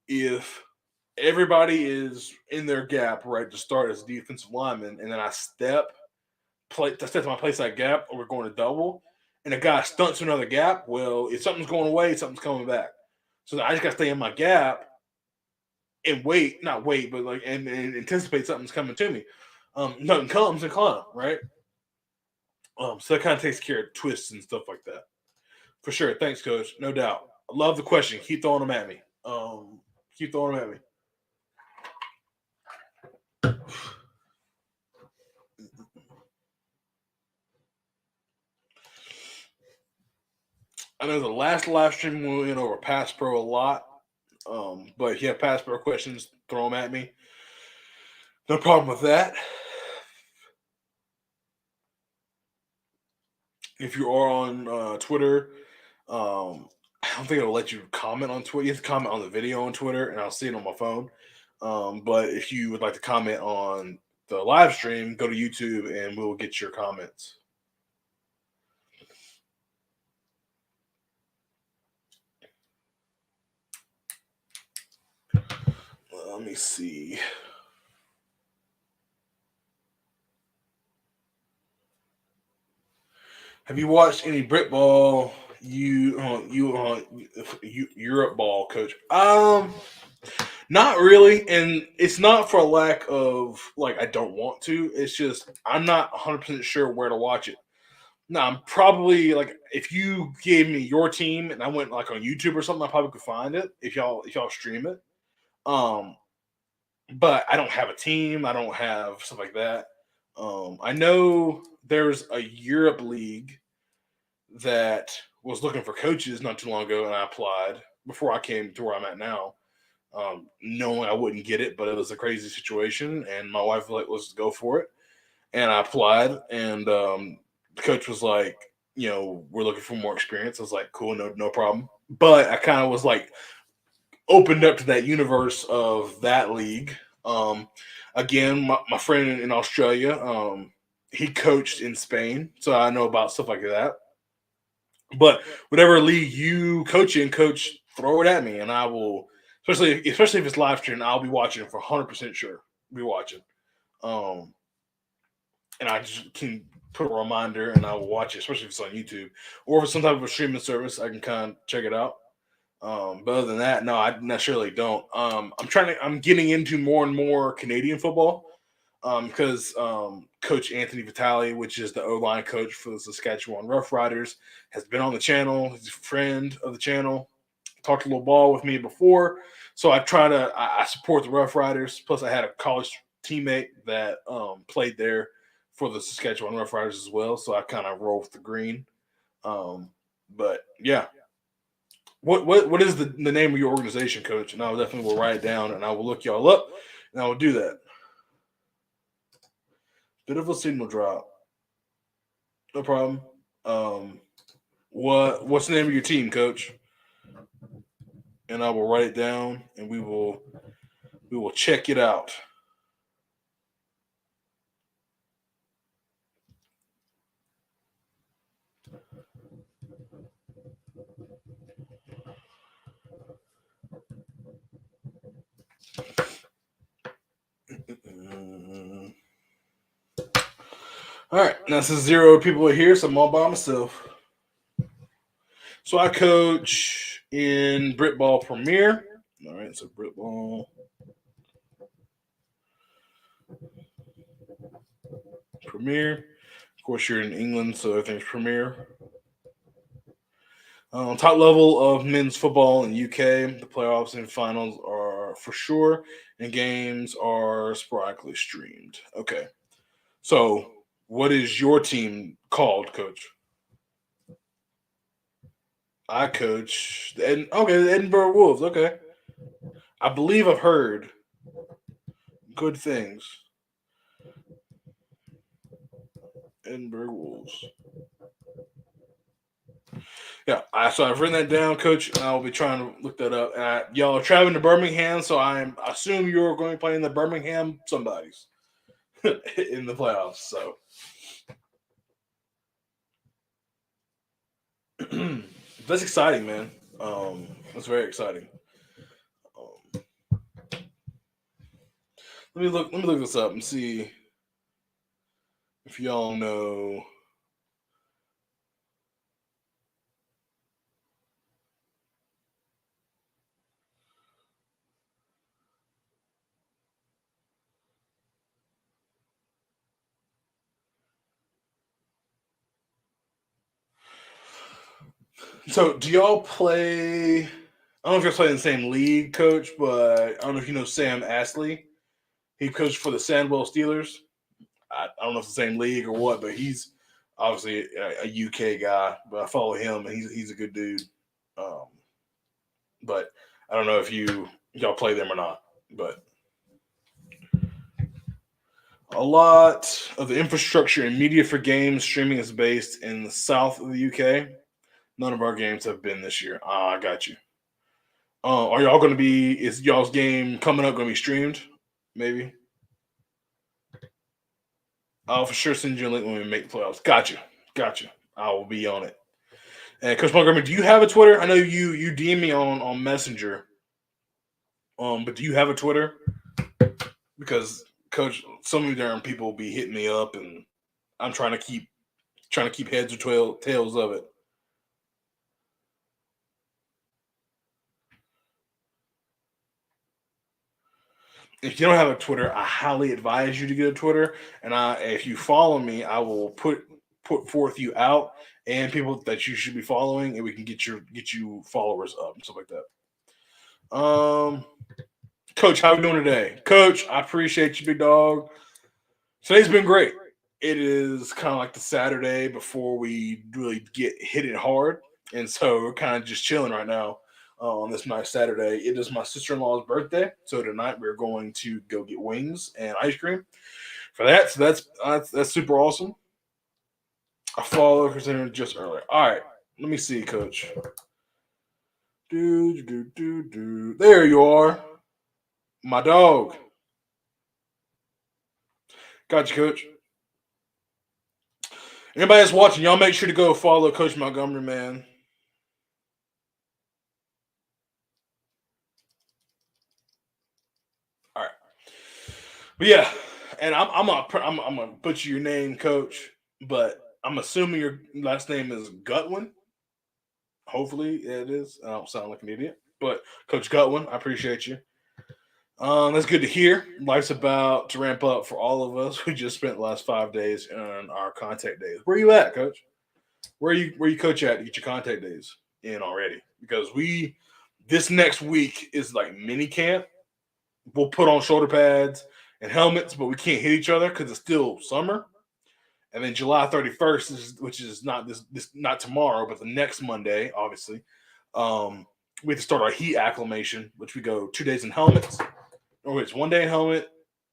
If everybody is in their gap, right, to start as a defensive lineman, and then I step to my place that gap, or we're going to double, and a guy stunts another gap. Well, if something's going away, something's coming back. So I just got to stay in my gap and and anticipate something's coming to me. Nothing comes and climb, right? So that kind of takes care of twists and stuff like that. For sure. Thanks, Coach. No doubt. I love the question. Keep throwing them at me. Keep throwing them at me. I know the last live stream we went over Pass Pro a lot. But if you have Pass Pro questions, throw them at me. No problem with that. If you are on Twitter, I don't think it'll let you comment on Twitter. You have to comment on the video on Twitter, and I'll see it on my phone. But if you would like to comment on the live stream, go to YouTube, and we'll get your comments. Let me see. Have you watched any Brit Ball? Europe ball, Coach? Not really, and it's not for a lack of like I don't want to. It's just I'm not 100% sure where to watch it. No, I'm probably like if you gave me your team and I went like on YouTube or something, I probably could find it if y'all stream it. Um, but I don't have a team. I don't have stuff like that. I know there's a Europe league that was looking for coaches not too long ago, and I applied before I came to where I'm at now. Knowing I wouldn't get it, but it was a crazy situation, and my wife was like, "Let's go for it." And I applied, and the coach was like, "We're looking for more experience." I was like, "Cool, no problem." But I kind of was like opened up to that universe of that league. Um, Again, my friend in Australia, he coached in Spain, so I know about stuff like that. But whatever league you coach in, coach, throw it at me, and I will. Especially if it's live stream, I'll be watching for 100% sure. Be watching, um, and I just can put a reminder, and I will watch it, especially if it's on YouTube or if it's some type of a streaming service. I can kind of check it out. But other than that, no, I necessarily don't. I'm getting into more and more Canadian football because Coach Anthony Vitale, which is the O line coach for the Saskatchewan Roughriders, has been on the channel. He's a friend of the channel. Talked a little ball with me before, so I support the Roughriders. Plus, I had a college teammate that played there for the Saskatchewan Roughriders as well, so I kind of roll with the green. But yeah, what is the name of your organization, Coach? And I will definitely will write it down, and I will look y'all up, and I will do that. Bit of a signal drop. No problem. Um, what's the name of your team, Coach? And I will write it down, and we will check it out. All right, now since 0 people are here, so I'm all by myself. So I coach in Brit Ball Premier. All right, so Brit Ball Premier. Of course, you're in England, so everything's Premier. Top level of men's football in the UK. The playoffs and finals are for sure, and games are sporadically streamed. Okay, so what is your team called, Coach? I coach the Edinburgh Wolves. Okay, I believe I've heard good things. Edinburgh Wolves. Yeah, so I've written that down, Coach, and I'll be trying to look that up. And y'all are traveling to Birmingham, so I assume you're going to play in the Birmingham somebody's in the playoffs. So that's exciting, man. That's very exciting. Um, Let me look this up and see if y'all know. So, do y'all play? I don't know if you're playing in the same league, Coach, but I don't know if you know Sam Astley. He coached for the Sandwell Steelers. I don't know if it's the same league or what, but he's obviously a UK guy. But I follow him, and he's a good dude. Um, but I don't know if y'all play them or not. But a lot of the infrastructure and media for games streaming is based in the south of the UK. None of our games have been this year. Ah, I got you. Are y'all going to be? Is y'all's game coming up going to be streamed? Maybe. I'll for sure send you a link when we make the playoffs. Got you. I will be on it. And Coach Montgomery, do you have a Twitter? I know you DM me on Messenger. But do you have a Twitter? Because Coach, some of them people be hitting me up, and I'm trying to keep heads or tails of it. If you don't have a Twitter, I highly advise you to get a Twitter. And if you follow me, I will put forth you out and people that you should be following, and we can get you followers up and stuff like that. Coach, how we doing today? Coach, I appreciate you, big dog. Today's been great. It is kind of like the Saturday before we really get hit it hard, and so we're kind of just chilling right now on this nice Saturday. It is my sister-in-law's birthday, so tonight we're going to go get wings and ice cream for that. So that's super awesome. I follow Christina just earlier. All right, let me see, Coach. There you are, my dog. Got you, Coach. Anybody that's watching, y'all make sure to go follow Coach Montgomery, man. All right, but yeah, and I'm gonna butcher your name, Coach, but I'm assuming your last name is Gutwin. Hopefully it is. I don't sound like an idiot, but Coach Gutwin, I appreciate you. That's good to hear. Life's about to ramp up for all of us. We just spent the last 5 days on our contact days. Where you at, Coach? Where you coach at to get your contact days in already? Because we this next week is like mini camp. We'll put on shoulder pads and helmets, but we can't hit each other because it's still summer. And then July 31st, which is not this not tomorrow, but the next Monday, obviously. We have to start our heat acclimation, which we go 2 days in helmets, or it's 1 day in helmet,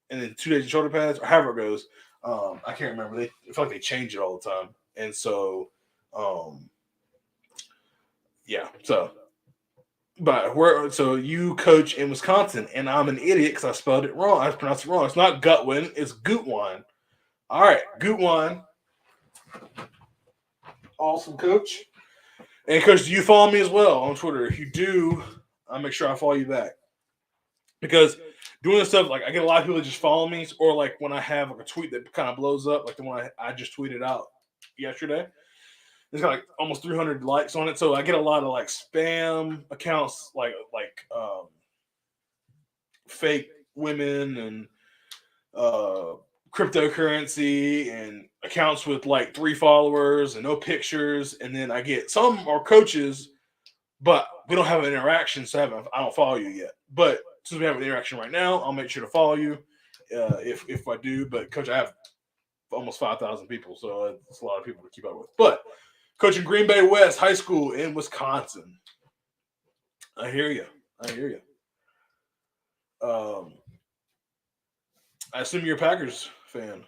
and then 2 days in shoulder pads, or however it goes. I can't remember. I feel like they change it all the time, and so, um, yeah. So you coach in Wisconsin, and I'm an idiot because I spelled it wrong. I pronounced it wrong. It's not Gutwin, it's Gutwine. All right, Gutwine. Awesome, Coach. And Coach, do you follow me as well on Twitter? If you do, I'll make sure I follow you back because doing this stuff, like I get a lot of people that just follow me, or like when I have like a tweet that kind of blows up, like the one I just tweeted out yesterday. It's got like almost 300 likes on it, so I get a lot of like spam accounts, like fake women and uh, cryptocurrency and accounts with like 3 followers and no pictures, and then I get some are coaches, but we don't have an interaction, so I don't follow you yet. But since we have an interaction right now, I'll make sure to follow you if I do. But coach, I have almost 5,000 people, so it's a lot of people to keep up with. But coaching Green Bay West High School in Wisconsin. I hear you. I hear you. I assume you're a Packers fan.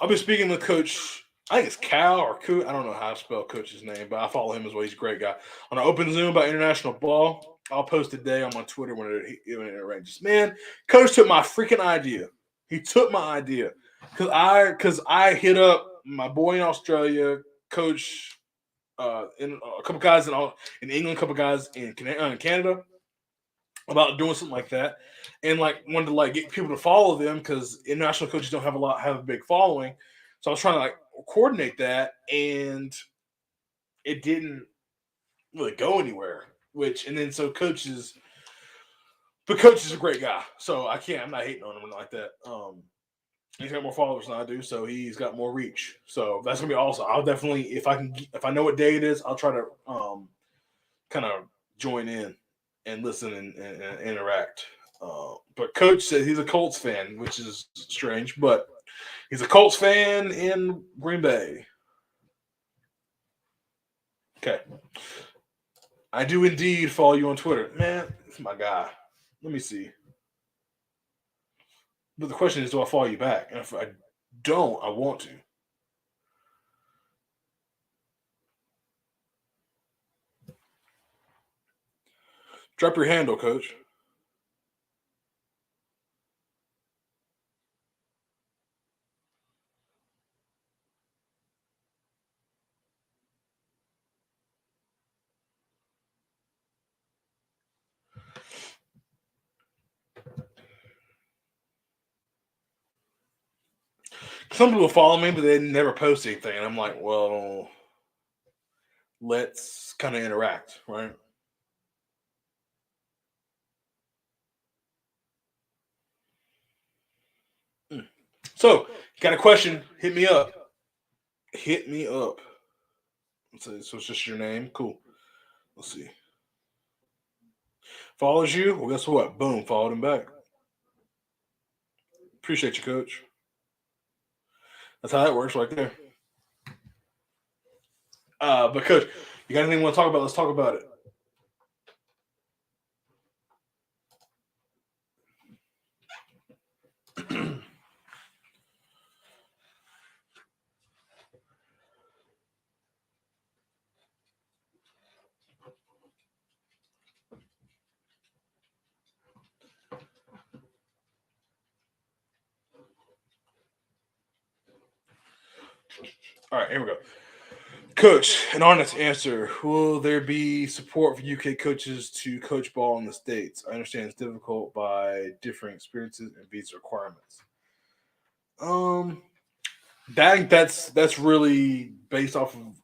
I'll be speaking with Coach. I think it's Cal or Koo. I don't know how to spell Coach's name, but I follow him as well. He's a great guy. On our open Zoom about international ball, I'll post today on my Twitter when it arranges. Man, Coach took my freaking idea. He took my idea because I hit up my boy in Australia, Coach, in a couple guys in England, a couple guys in Canada about doing something like that, and like wanted to like get people to follow them because international coaches don't have a big following. So I was trying to like coordinate that, and it didn't really go anywhere. Which and then so but coach is a great guy, so I'm not hating on him like that. He's got more followers than I do, so he's got more reach. So that's gonna be awesome. I'll definitely, if I know what day it is, I'll try to kind of join in and listen and interact. But Coach said he's a Colts fan, which is strange, but he's a Colts fan in Green Bay. Okay. I do indeed follow you on Twitter. Man, it's my guy. Let me see. But the question is, do I follow you back? And if I don't, I want to. Drop your handle, Coach. Some people follow me, but they never post anything. And I'm like, well, let's kind of interact, right? Mm. So, got a question? Hit me up. Hit me up. So it's just your name. Cool. Let's see. Follows you? Well, guess what? Boom, followed him back. Appreciate you, Coach. That's how that works right there. But Coach, you got anything you want to talk about? Let's talk about it. All right, here we go. Coach, an honest answer. Will there be support for UK coaches to coach ball in the States? I understand it's difficult by differing experiences and visa requirements. Um, that's really based off of.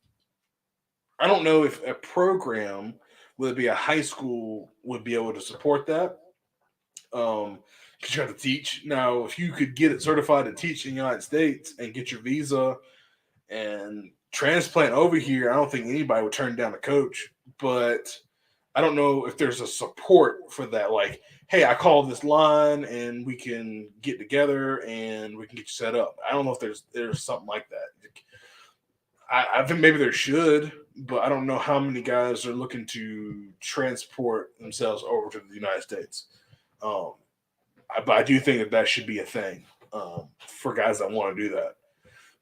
I don't know if a program, whether it be a high school, would be able to support that. Because you have to teach. Now, if you could get it certified to teach in the United States and get your visa and transplant over here, I don't think anybody would turn down a coach. But I don't know if there's a support for that. Like, hey, I call this line and we can get together and we can get you set up. I don't know if there's something like that. I think maybe there should, but I don't know how many guys are looking to transport themselves over to the United States. Um, but I do think that should be a thing for guys that want to do that,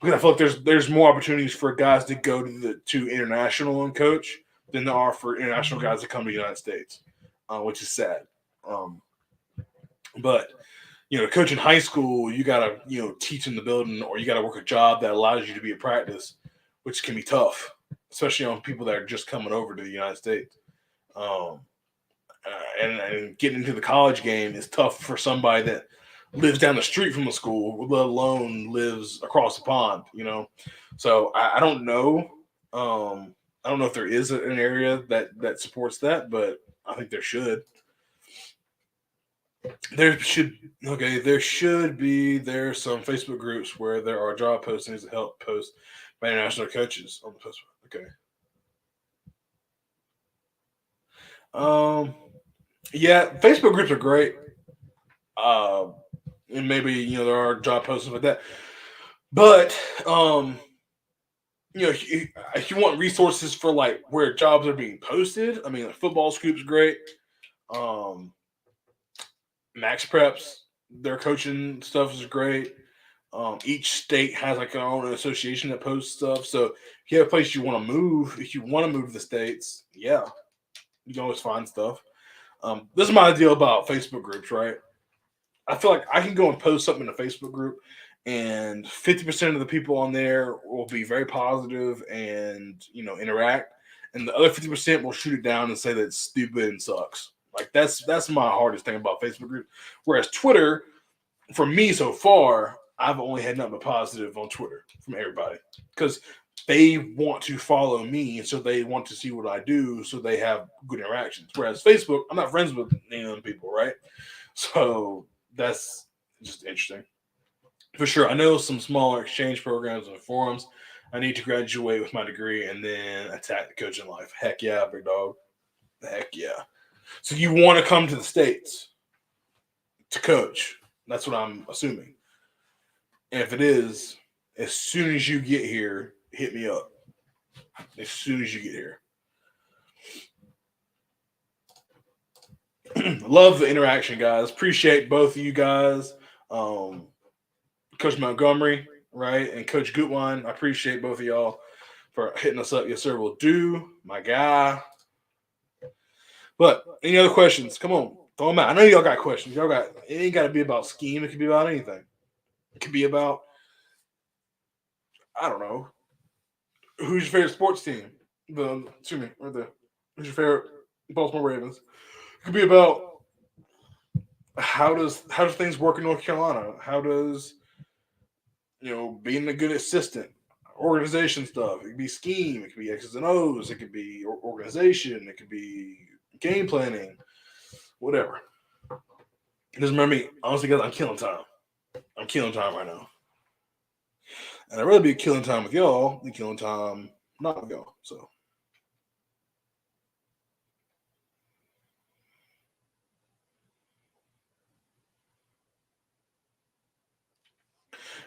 because I feel like there's more opportunities for guys to go to international and coach than there are for international guys to come to the United States, which is sad. Um, but coach in high school, you gotta teach in the building, or you gotta work a job that allows you to be at practice, which can be tough, especially on people that are just coming over to the United States. Um, and getting into the college game is tough for somebody that lives down the street from the school, let alone lives across the pond. So I don't know. I don't know if there is an area that supports that, but I think there should. There's some Facebook groups where there are job postings to help post by international coaches on the Facebook. Okay. Um, yeah, Facebook groups are great. Uh, and maybe there are job postings like that, but if you want resources for like where jobs are being posted, I mean, like football scoop's great. Um, Max Preps, their coaching stuff is great. Each state has like their own association that posts stuff. So if you have a place you want to move, if you want to move to the states, yeah, you can always find stuff. This is my deal about Facebook groups, right? I feel like I can go and post something in a Facebook group, and 50% of the people on there will be very positive and interact, and the other 50% will shoot it down and say that it's stupid and sucks. Like that's my hardest thing about Facebook groups. Whereas Twitter, for me so far, I've only had nothing but positive on Twitter from everybody, because they want to follow me, and so they want to see what I do, so they have good interactions. Whereas Facebook, I'm not friends with any of them people, right? So that's just interesting. For sure. I know some smaller exchange programs and forums. I need to graduate with my degree and then attack the coaching life. Heck yeah, big dog. Heck yeah. So you want to come to the States to coach? That's what I'm assuming. And if it is, as soon as you get here, hit me up. As soon as you get here. Love the interaction, guys. Appreciate both of you guys. Um, Coach Montgomery, right, and Coach Gutwine. I appreciate both of y'all for hitting us up. Yes, sir, will do. My guy. But any other questions? Come on, throw them out. I know y'all got questions. Y'all got it. Ain't got to be about scheme. It could be about anything. It could be about I don't know. Who's your favorite sports team? Excuse me, or the who's your favorite Baltimore Ravens? It could be about how does things work in North Carolina? How does being a good assistant, organization stuff. It could be scheme. It could be X's and O's. It could be organization. It could be game planning. Whatever. Just remember me, honestly, guys, I'm killing time. I'm killing time right now. And I'd rather be killing time with y'all than killing time not with y'all. So.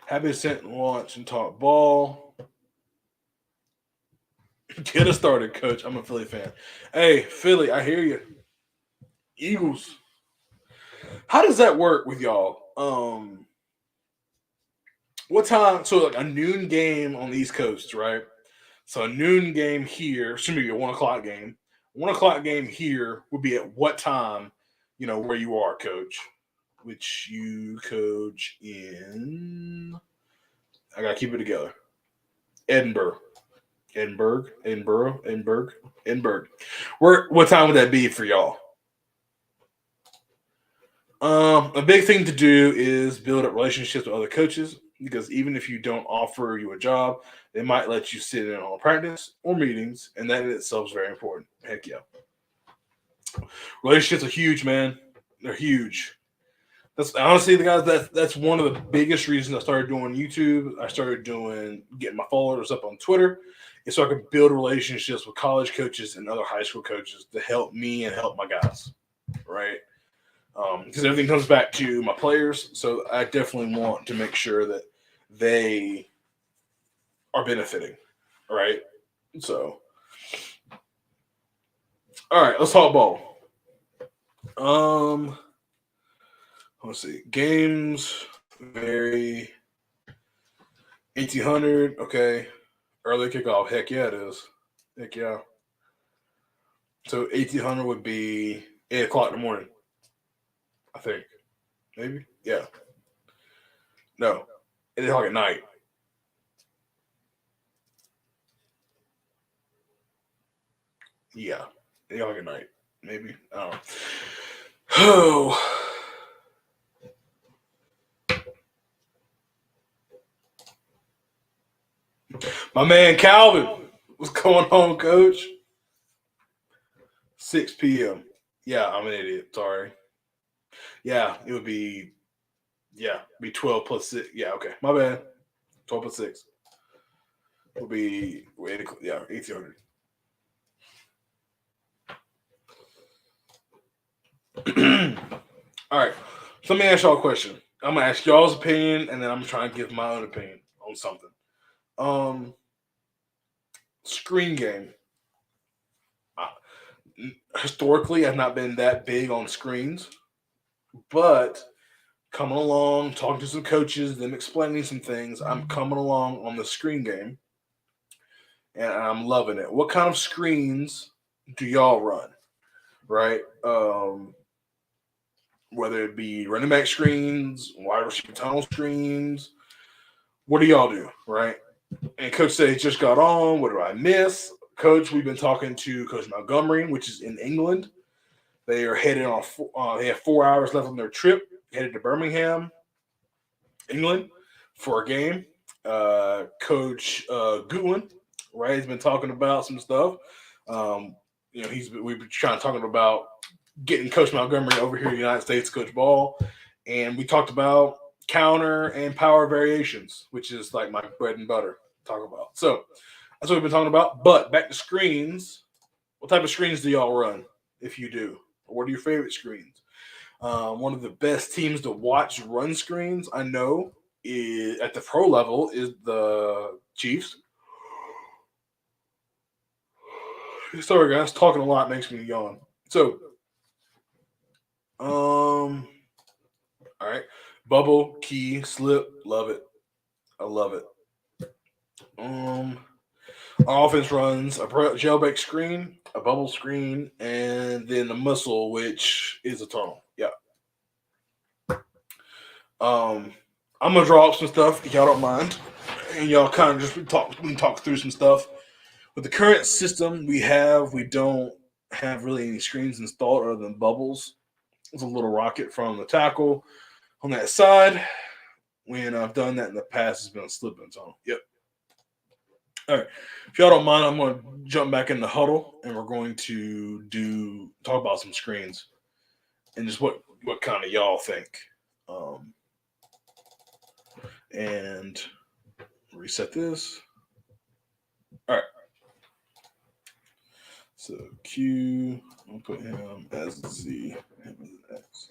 Happy to sit and watch and talk ball. Get us started, coach. I'm a Philly fan. Hey, Philly, I hear you. Eagles. How does that work with y'all? What time? So like a noon game on the East Coast, right? So a noon game here, should be a 1 o'clock game. 1 o'clock game here would be at what time? Where you are, coach. Which you coach in. I gotta keep it together. Edinburgh. Edinburgh. What time would that be for y'all? A big thing to do is build up relationships with other coaches because even if you don't offer you a job, they might let you sit in on practice or meetings, and that in itself is very important. Heck yeah. Relationships are huge, man. They're huge. That's honestly the guys that's one of the biggest reasons I started doing YouTube. I started getting my followers up on Twitter, and so I could build relationships with college coaches and other high school coaches to help me and help my guys, right? Because everything comes back to my players. So I definitely want to make sure that they are benefiting, right? So, all right, let's talk ball. Let's see. Games vary. 1800, okay. Early kickoff. Heck yeah, it is. Heck yeah. So 1800 would be 8 o'clock in the morning. I think. Maybe? Yeah. No. 8 o'clock at night. Yeah. 8 o'clock at night. Maybe. I don't know. Oh. My man Calvin. What's going on, coach? 6 p.m. Yeah, I'm an idiot. Sorry. Yeah, it would be 12 plus 6. Yeah, okay. My bad. 12 plus 6 would be 1800. All right. So let me ask y'all a question. I'm gonna ask y'all's opinion, and then I'm trying to give my own opinion on something. Um, Screen game. Uh, Historically, I've not been that big on screens, but coming along, talking to some coaches, them explaining some things, I'm coming along on the screen game, and I'm loving it. What kind of screens do y'all run? Right? Whether it be running back screens, wide receiver tunnel screens. What do y'all do? Right? And coach said he just got on. What do I miss? Coach, we've been talking to Coach Montgomery, which is in England. They are headed on. They have 4 hours left on their trip, headed to Birmingham, England, for a game. Coach Goodwin, right, has been talking about some stuff. We've been trying to talking about getting Coach Montgomery over here in the United States, Coach Ball, and we talked about counter, and power variations, which is like my bread and butter to talk about. So that's what we've been talking about. But back to screens. What type of screens do y'all run? If you do, what are your favorite screens? One of the best teams to watch run screens I know is at the pro level is the Chiefs. Sorry guys, talking a lot makes me yawn. So, all right, bubble, key, slip, love it. I love it. Um, our offense runs a jailbreak screen, a bubble screen, and then a missile, which is a tunnel. Yeah. Um, I'm gonna draw up some stuff if y'all don't mind, and y'all kind of just talk through some stuff. With the current system we don't have really any screens installed other than bubbles. It's a little rocket from the tackle on that side. When I've done that in the past, it's been a slip and tunnel. Yep. All right. If y'all don't mind, I'm going to jump back in the huddle, and we're going to talk about some screens and just what kind of y'all think. Um, and reset this. All right. So Q, I'll put him as Z, him as an X.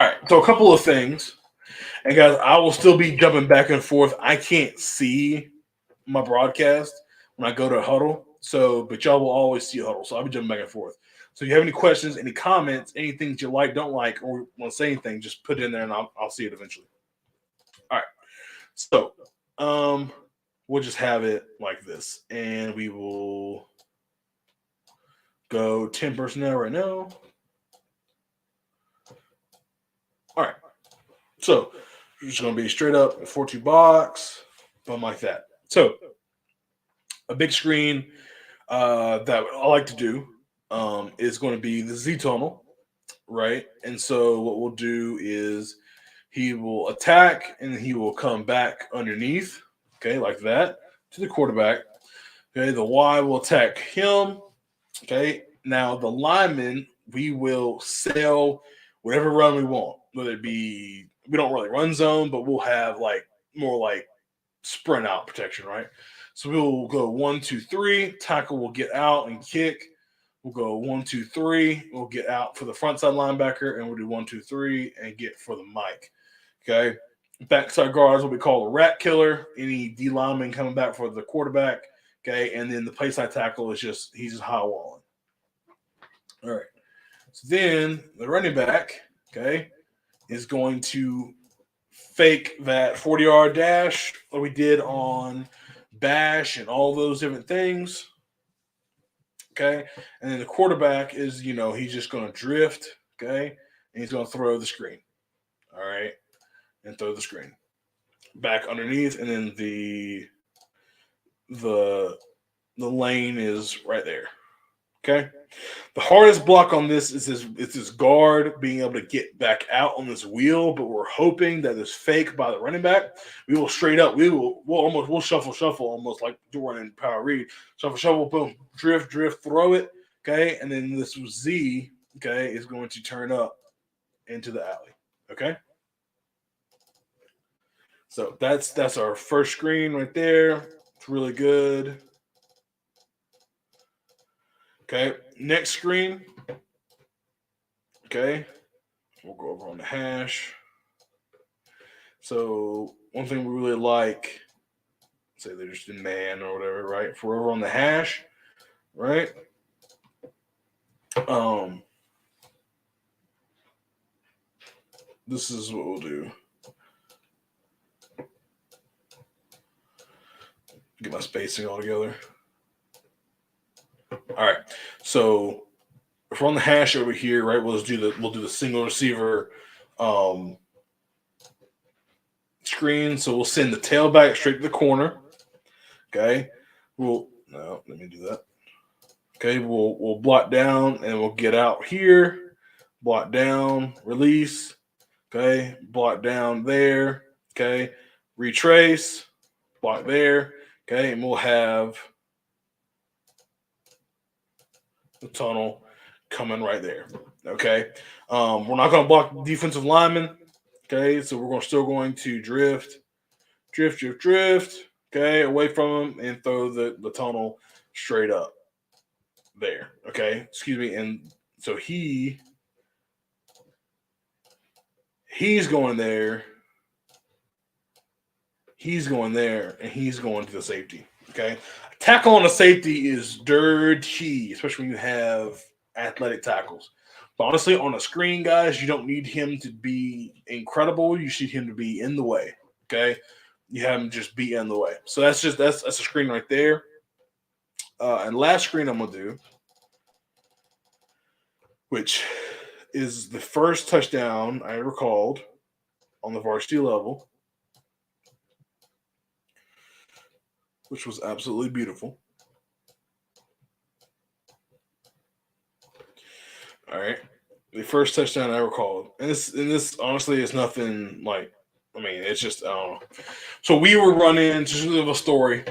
All right. So a couple of things, and guys, I will still be jumping back and forth. I can't see my broadcast when I go to huddle. So, but y'all will always see huddle. So I'll be jumping back and forth. So if you have any questions, any comments, anything that you like, don't like, or want to say anything, just put it in there and I'll see it eventually. All right. So we'll just have it like this. And we will go 10 personnel right now. All right. So it's just going to be straight up 4-2 box, something like that. So a big screen that I like to do is going to be the Z tunnel, right? And so what we'll do is he will attack and he will come back underneath, okay, like that to the quarterback. Okay, the Y will attack him. Okay, now the lineman, we will sell whatever run we want, whether it be we don't really run zone, but we'll have like more like sprint out protection, right? So we'll go 1, 2, 3. Tackle will get out and kick. We'll go 1, 2, 3. We'll get out for the front side linebacker, and we'll do 1, 2, 3 and get for the mic. Okay. Backside guards will be called a rat killer. Any D lineman coming back for the quarterback. Okay. And then the play side tackle is he's just high walling. All right. So then the running back, okay, is going to fake that 40-yard dash that we did on Bash and all those different things. Okay. And then the quarterback is, he's just going to drift. Okay. And he's going to throw the screen. All right. And throw the screen back underneath. And then the lane is right there. Okay. The hardest block on this is this guard being able to get back out on this wheel, but we're hoping that this fake by the running back, we will straight up, we'll shuffle almost like running power read. Shuffle, boom, drift, throw it. Okay. And then this Z, okay, is going to turn up into the alley. Okay. So that's our first screen right there. It's really good. Okay, next screen. Okay, we'll go over on the hash. So one thing we really like, say there's the man or whatever, right? If we're over on the hash, right? This is what we'll do. Get my spacing all together. All right, so if we're on the hash over here, right? We'll do the single receiver screen. So we'll send the tailback straight to the corner. Okay. Let me do that. Okay, we'll block down and we'll get out here. Block down, release. Okay, block down there. Okay, retrace, block there. Okay, and we'll have the tunnel coming right there. Okay, we're not going to block defensive linemen. Okay, so we're still going to drift, okay, away from him and throw the tunnel straight up there. Okay, excuse me. And so he's going there, and he's going to the safety. Okay, tackle on the safety is dirty, especially when you have athletic tackles. But honestly, on a screen, guys, you don't need him to be incredible. You need him to be in the way. Okay, you have him just be in the way. So that's a screen right there. And last screen I'm gonna do, which is the first touchdown I ever called on the varsity level, which was absolutely beautiful. All right, the first touchdown I ever called, and this honestly is nothing like. I mean, it's just I don't know. So we were running just a little story.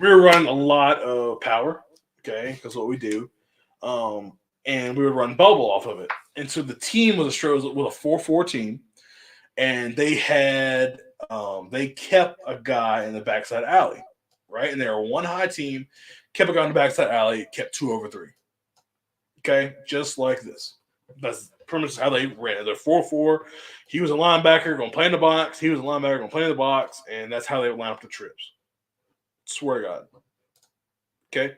We were running a lot of power. Okay, that's what we do. And we would run bubble off of it. And so the team was a 4-4 team, and they kept a guy in the backside alley, right? And they were one high team, kept a guy in the backside alley, kept 2 over 3. Okay, just like this. That's pretty much how they ran it. They're 4-4. He was a linebacker going to play in the box. He was a linebacker going to play in the box, and that's how they would line up the trips. Swear to God. Okay,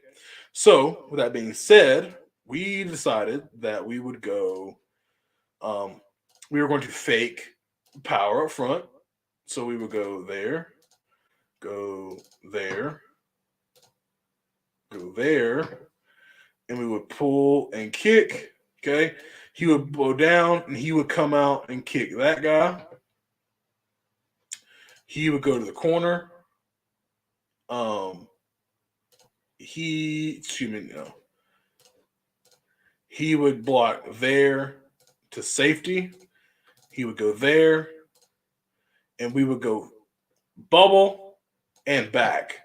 so with that being said, we decided that we would go. We were going to fake power up front, so we would go there, go there, go there, and we would pull and kick. Okay, he would go down and he would come out and kick that guy. He would go to the corner. Excuse me, no. He would block there to safety. He would go there, and we would go bubble and back.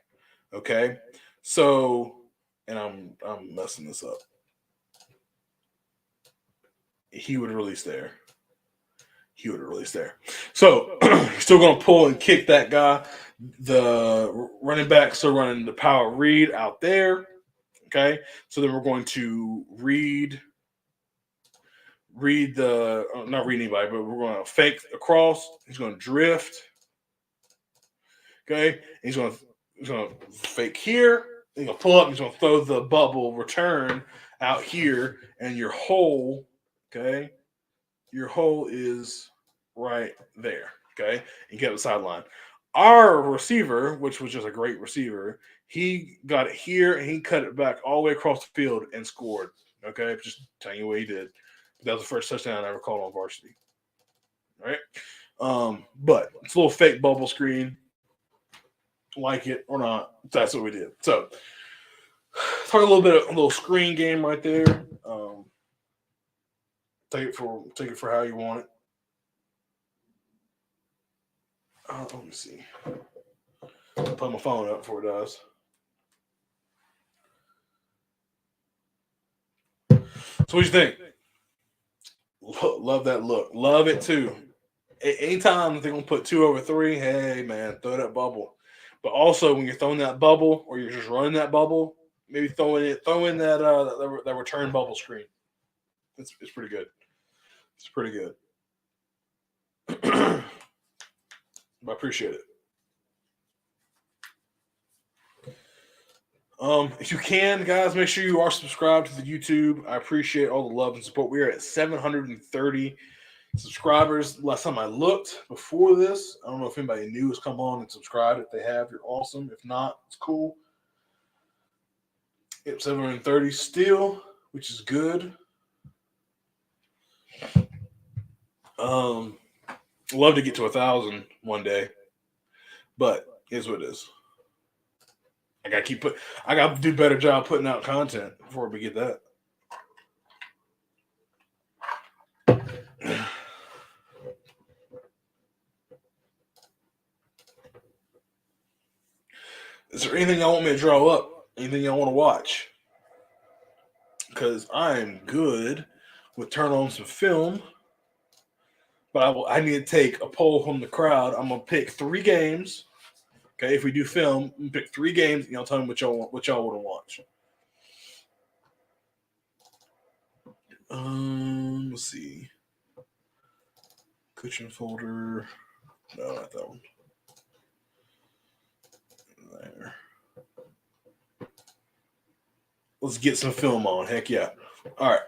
Okay, so and I'm messing this up. He would release there. He would release there. So he's still going to pull and kick that guy. The running back still running the power read out there. Okay, so then we're going to read the not read anybody, but we're going to fake across. He's going to drift. Okay, he's going to fake here. He's going to pull up. He's going to throw the bubble return out here, and your hole. Okay, your hole is right there. Okay, you get the sideline. Our receiver, which was just a great receiver, he got it here and he cut it back all the way across the field and scored. Okay, just telling you what he did. That was the first touchdown I ever called on varsity. All right, but it's a little fake bubble screen. Like it or not, that's what we did. So, talk a little screen game right there. Take it for how you want it. Let me see. Put my phone up before it does. So what you think? Love that look. Love it too. Anytime they're gonna put 2 over 3, hey man, throw that bubble. But also when you're throwing that bubble or you're just running that bubble, maybe throw in that return bubble screen. It's pretty good. It's pretty good. I appreciate it. If you can, guys, make sure you are subscribed to the YouTube. I appreciate all the love and support. We are at 730 subscribers. Last time I looked before this, I don't know if anybody new has come on and subscribed. If they have, you're awesome. If not, it's cool. Yep, 730 still, which is good. Love to get to 1,000 one day, but here's what it is. I got to do a better job putting out content before we get that. Is there anything y'all want me to draw up? Anything y'all want to watch? Because I'm good with turn on some film but I need to take a poll from the crowd. I'm gonna pick 3 games. Okay, if we do film, pick 3 games, and y'all tell me what y'all want to watch. Let's see. Cushion folder. No, not that one. There. Let's get some film on. Heck yeah. All right.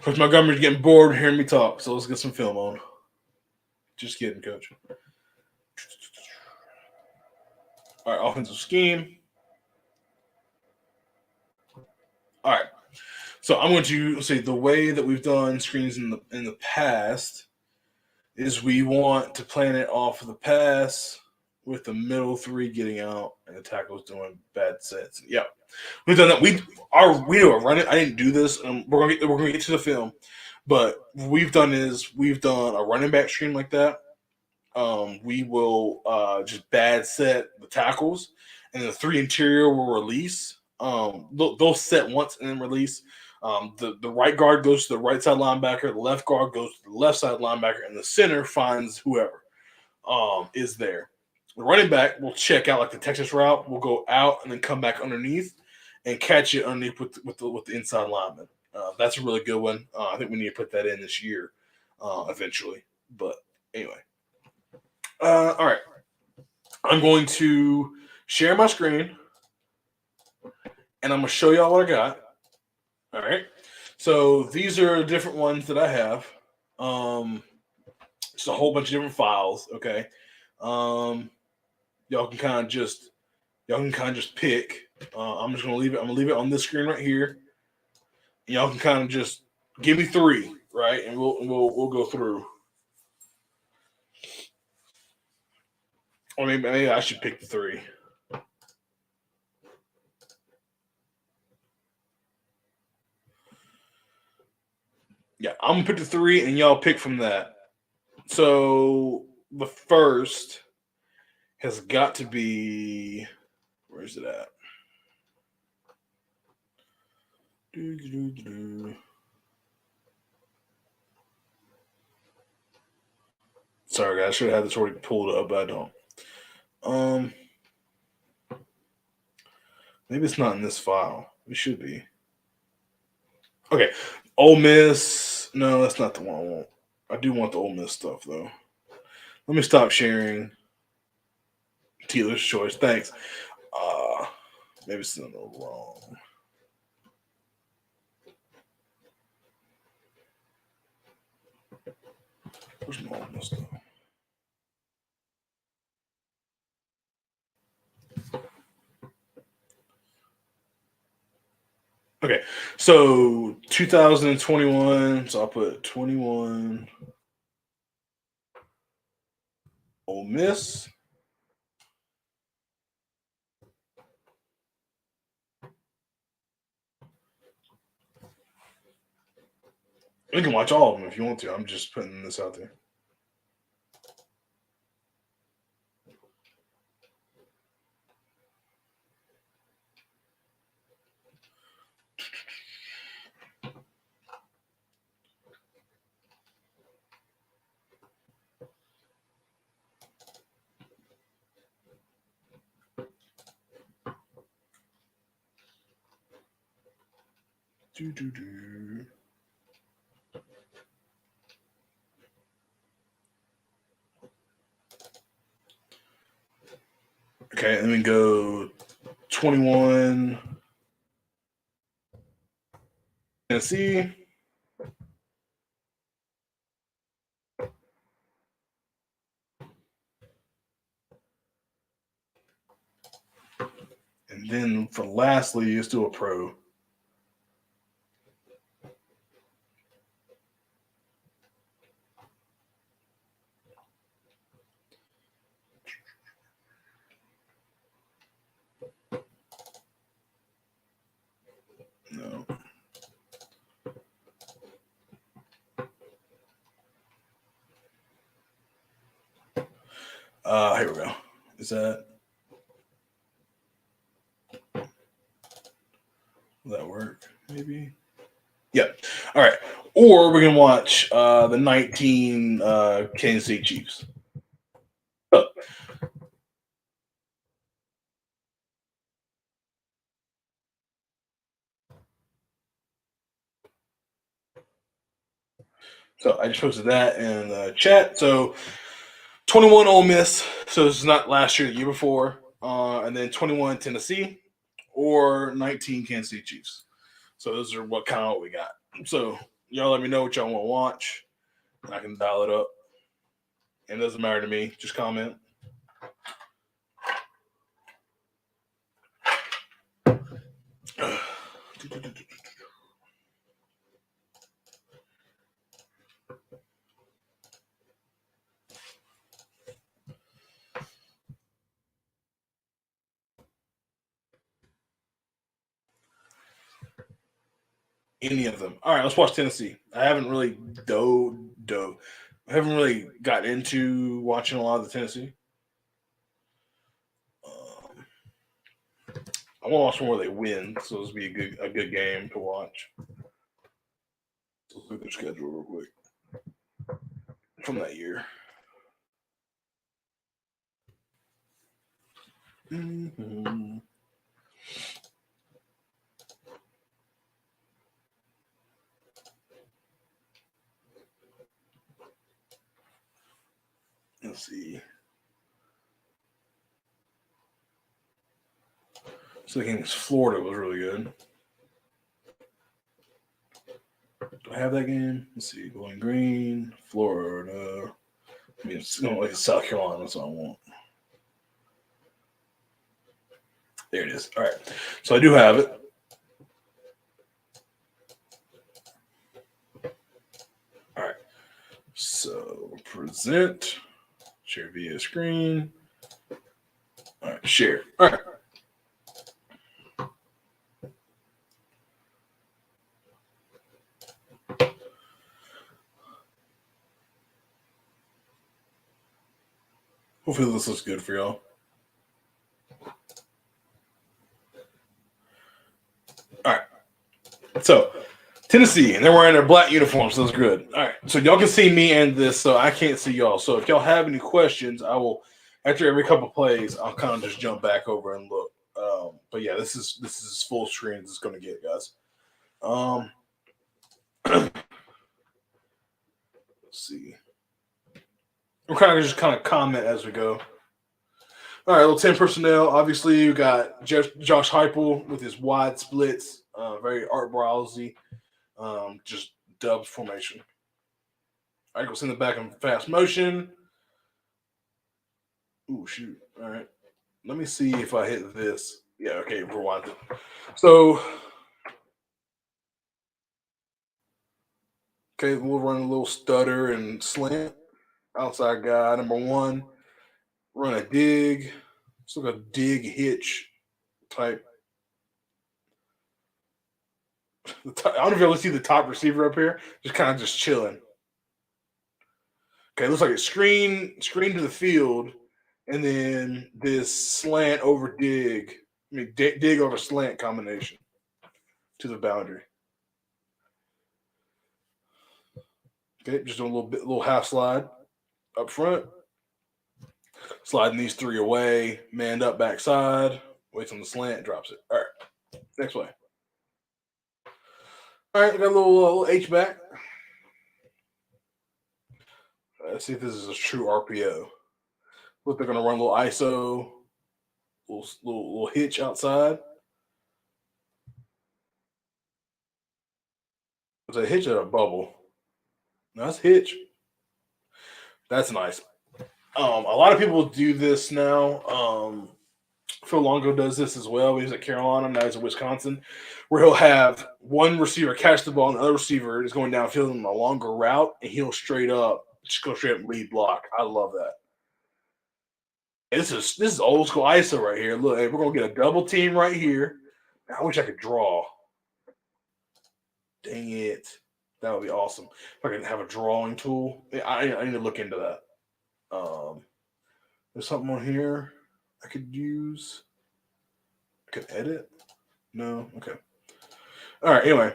Coach Montgomery's getting bored hearing me talk, so let's get some film on. Just kidding, Coach. All right, offensive scheme. All right. So I'm going to say the way that we've done screens in the past is we want to plan it off of the pass with the middle 3 getting out and the tackles doing bad sets. Yeah, we've done that. We do a run it. I didn't do this. We're gonna get to the film, but what we've done a running back screen like that. We will just bad set the tackles, and the 3 interior will release. They'll set once and then release. The right guard goes to the right side linebacker, the left guard goes to the left side linebacker, and the center finds whoever is there. The running back will check out like the Texas route, will go out and then come back underneath and catch it underneath with the inside lineman. That's a really good one. I think we need to put that in this year eventually. But anyway. All right. I'm going to share my screen, and I'm going to show y'all what I got. All right. So these are different ones that I have. Just a whole bunch of different files. Okay. Y'all can kind of just pick. I'm just gonna leave it. I'm gonna leave it on this screen right here. And y'all can kind of just give me 3, right? And we'll go through. Or maybe I should pick the 3. Yeah, I'm gonna pick the 3, and y'all pick from that. So the first has got to be, where's it at? Sorry, guys, I should have had this already pulled up, but I don't. Maybe it's not in this file. It should be. Okay, Ole Miss. No, that's not the one I want. I do want the Ole Miss stuff though. Let me stop sharing. Dealer's choice. Thanks. Maybe it's in the wrong. Where's my Ole Miss stuff? Okay, so 2021. So I'll put 21 Ole Miss. You can watch all of them if you want to. I'm just putting this out there. Okay, let me go 21 Tennessee. And then for lastly, let's do a pro. No. Here we go. Is that? Will that work? Maybe. Yeah. All right. or we can watch the 19 Kansas City Chiefs. So, so I just posted that in the chat. So 21 Ole Miss. So this is not last year, the year before. And then 21 Tennessee or 19 Kansas City Chiefs. So those are what kind of what we got. So y'all let me know what y'all want to watch, and I can dial it up. And it doesn't matter to me. Just comment. Any of them. All right, let's watch Tennessee. I haven't really I haven't really got into watching a lot of the Tennessee. I want to watch more where they win, so this will be a good game to watch. Let's look at their schedule real quick from that year. Mm-hmm. Let's see. So the game against Florida was really good. Do I have that game? Let's see. Bowling Green, Florida. I mean, it's going like South Carolina. That's what I want. There it is. All right. So I do have it. All right. So present, share via screen. All right. Share. All right. Hopefully this looks good for y'all. All right. So Tennessee, and they're wearing their black uniforms, so that's good. All right. So y'all can see me and this, so I can't see y'all. So if y'all have any questions, I will after every couple plays, I'll kind of just jump back over and look. But yeah, this is full screen. This is gonna get guys. Let's see. We're kind of comment as we go. All right, little 10 personnel. Obviously, you got Josh Heupel with his wide splits, very Art Browsy, just dubs formation. All right, go send it back in fast motion. Ooh, shoot. All right. Let me see if I hit this. Yeah, okay, rewind it. So, okay, we'll run a little stutter and slant. Outside guy, number one. Run a dig. It's like a dig hitch type. I don't know if you'll see the top receiver up here. Just kind of just chilling. Okay, it looks like it's screen to the field, and then this slant over dig. I mean, dig over slant combination to the boundary. Okay, just doing a little half slide up front. Sliding these three away, manned up backside, waits on the slant, drops it. All right, next play. All right, got a little H back. Let's see if this is a true RPO. Look, they're gonna run a little ISO, little hitch outside. It's a hitch or a bubble. That's hitch. That's nice. A lot of people do this now. Phil Longo does this as well. He's at Carolina, now he's at Wisconsin, where he'll have one receiver catch the ball and the other receiver is going downfield on a longer route, and he'll just go straight up lead block. I love that. This is old school ISO right here. Look, hey, we're gonna get a double team right here. I wish I could draw. Dang it. That would be awesome. If I could have a drawing tool. I need to look into that. There's something on here I could use. I could edit. No? Okay. All right, anyway.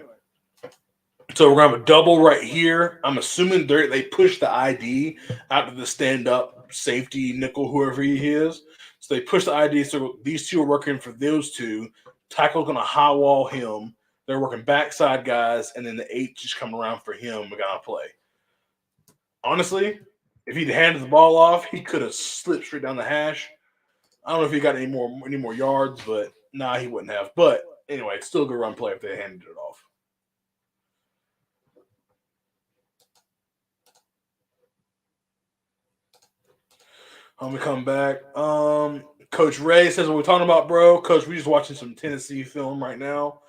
So we're gonna have a double right here. I'm assuming they push the ID out to the stand-up safety nickel, whoever he is. So they push the ID. So these two are working for those two. Tackle's gonna high wall him. They're working backside guys, and then the 8 just come around for him. We gotta play. Honestly, if he'd handed the ball off, he could have slipped straight down the hash. I don't know if he got any more yards, but nah, he wouldn't have. But anyway, it's still a good run play if they handed it off. Let me come back. Coach Ray says, what we're talking about, bro. Coach, we're just watching some Tennessee film right now.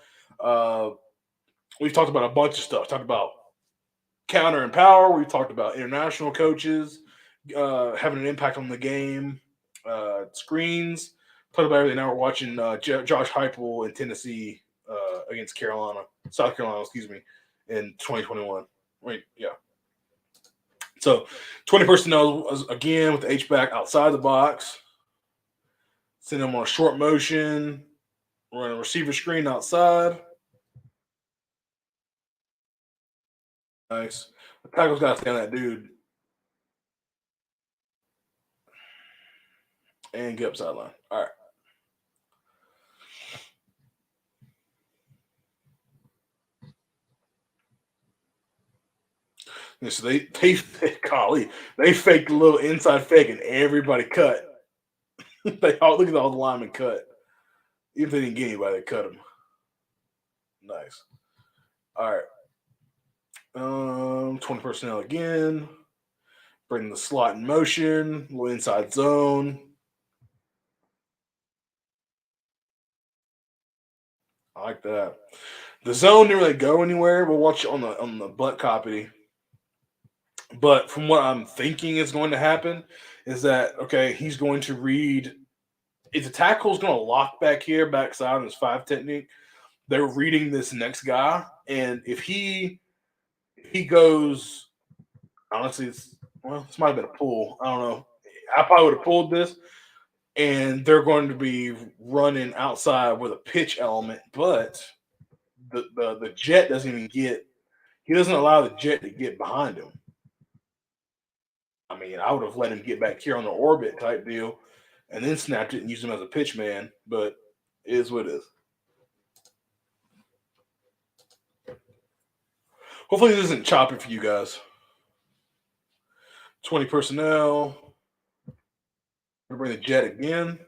We've talked about a bunch of stuff. Talked about counter and power. We've talked about international coaches having an impact on the game. Screens. Talked about everything. Now we're watching Josh Heupel in Tennessee against South Carolina, in 2021. Wait, yeah. So 20 personnel again with the H-back outside the box. Send them on a short motion. Run a receiver screen outside. Nice. The tackle's got to stay on that dude. And get up sideline. All right. And so they faked a little inside fake and everybody cut. Look at all the linemen cut. Even if they didn't get anybody, they cut them. Nice. All right. 20 personnel again. Bring the slot in motion. Little inside zone. I like that. The zone didn't really go anywhere. We'll watch it on the butt copy. But from what I'm thinking is going to happen is that, okay, he's going to read. If the tackle is going to lock back here, backside on his 5 technique, they're reading this next guy. And if he goes, honestly, this might have been a pull. I don't know. I probably would have pulled this. And they're going to be running outside with a pitch element, but the jet doesn't even get. He doesn't allow the jet to get behind him. I mean, I would have let him get back here on the orbit type deal, and then snapped it and used him as a pitch man. But it is what it is. Hopefully, this isn't choppy for you guys. 20 personnel. We're bring the jet again.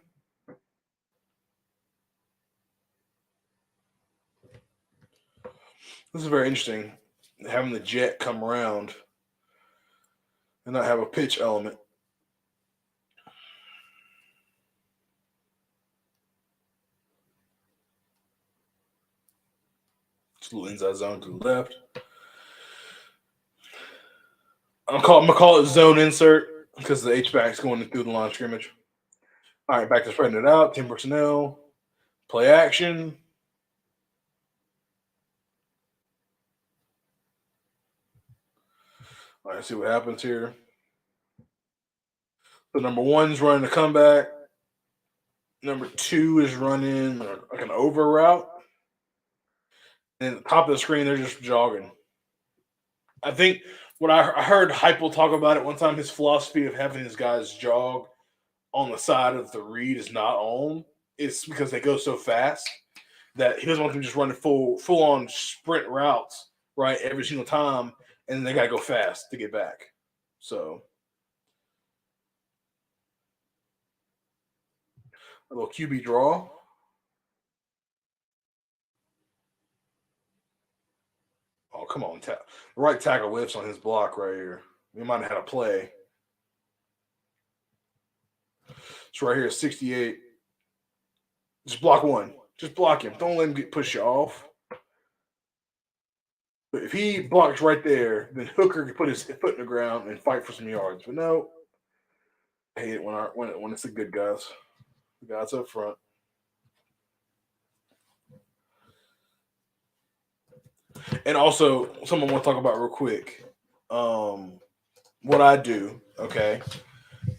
This is very interesting, having the jet come around and not have a pitch element. Just a little inside zone to the left. I'm gonna call it zone insert because the H-back's going through the line of scrimmage. All right, back to spreading it out. 10 personnel. Play action. All right, see what happens here. So number 1's running a comeback. Number 2 is running like an over route. And at the top of the screen, they're just jogging. I think what I heard Heupel talk about it one time, his philosophy of having his guys jog on the side of the read is not on. It's because they go so fast that he doesn't want them just running full on sprint routes, right, every single time, and then they got to go fast to get back. So a little QB draw. Oh, come on. The right tackle whiffs on his block right here. We might have had a play. It's right here, 68. Just block 1. Just block him. Don't let him push you off. But if he blocks right there, then Hooker can put his foot in the ground and fight for some yards. But no, I hate it when it's the good guys. The guys up front. And also, someone want to talk about real quick. What I do, okay,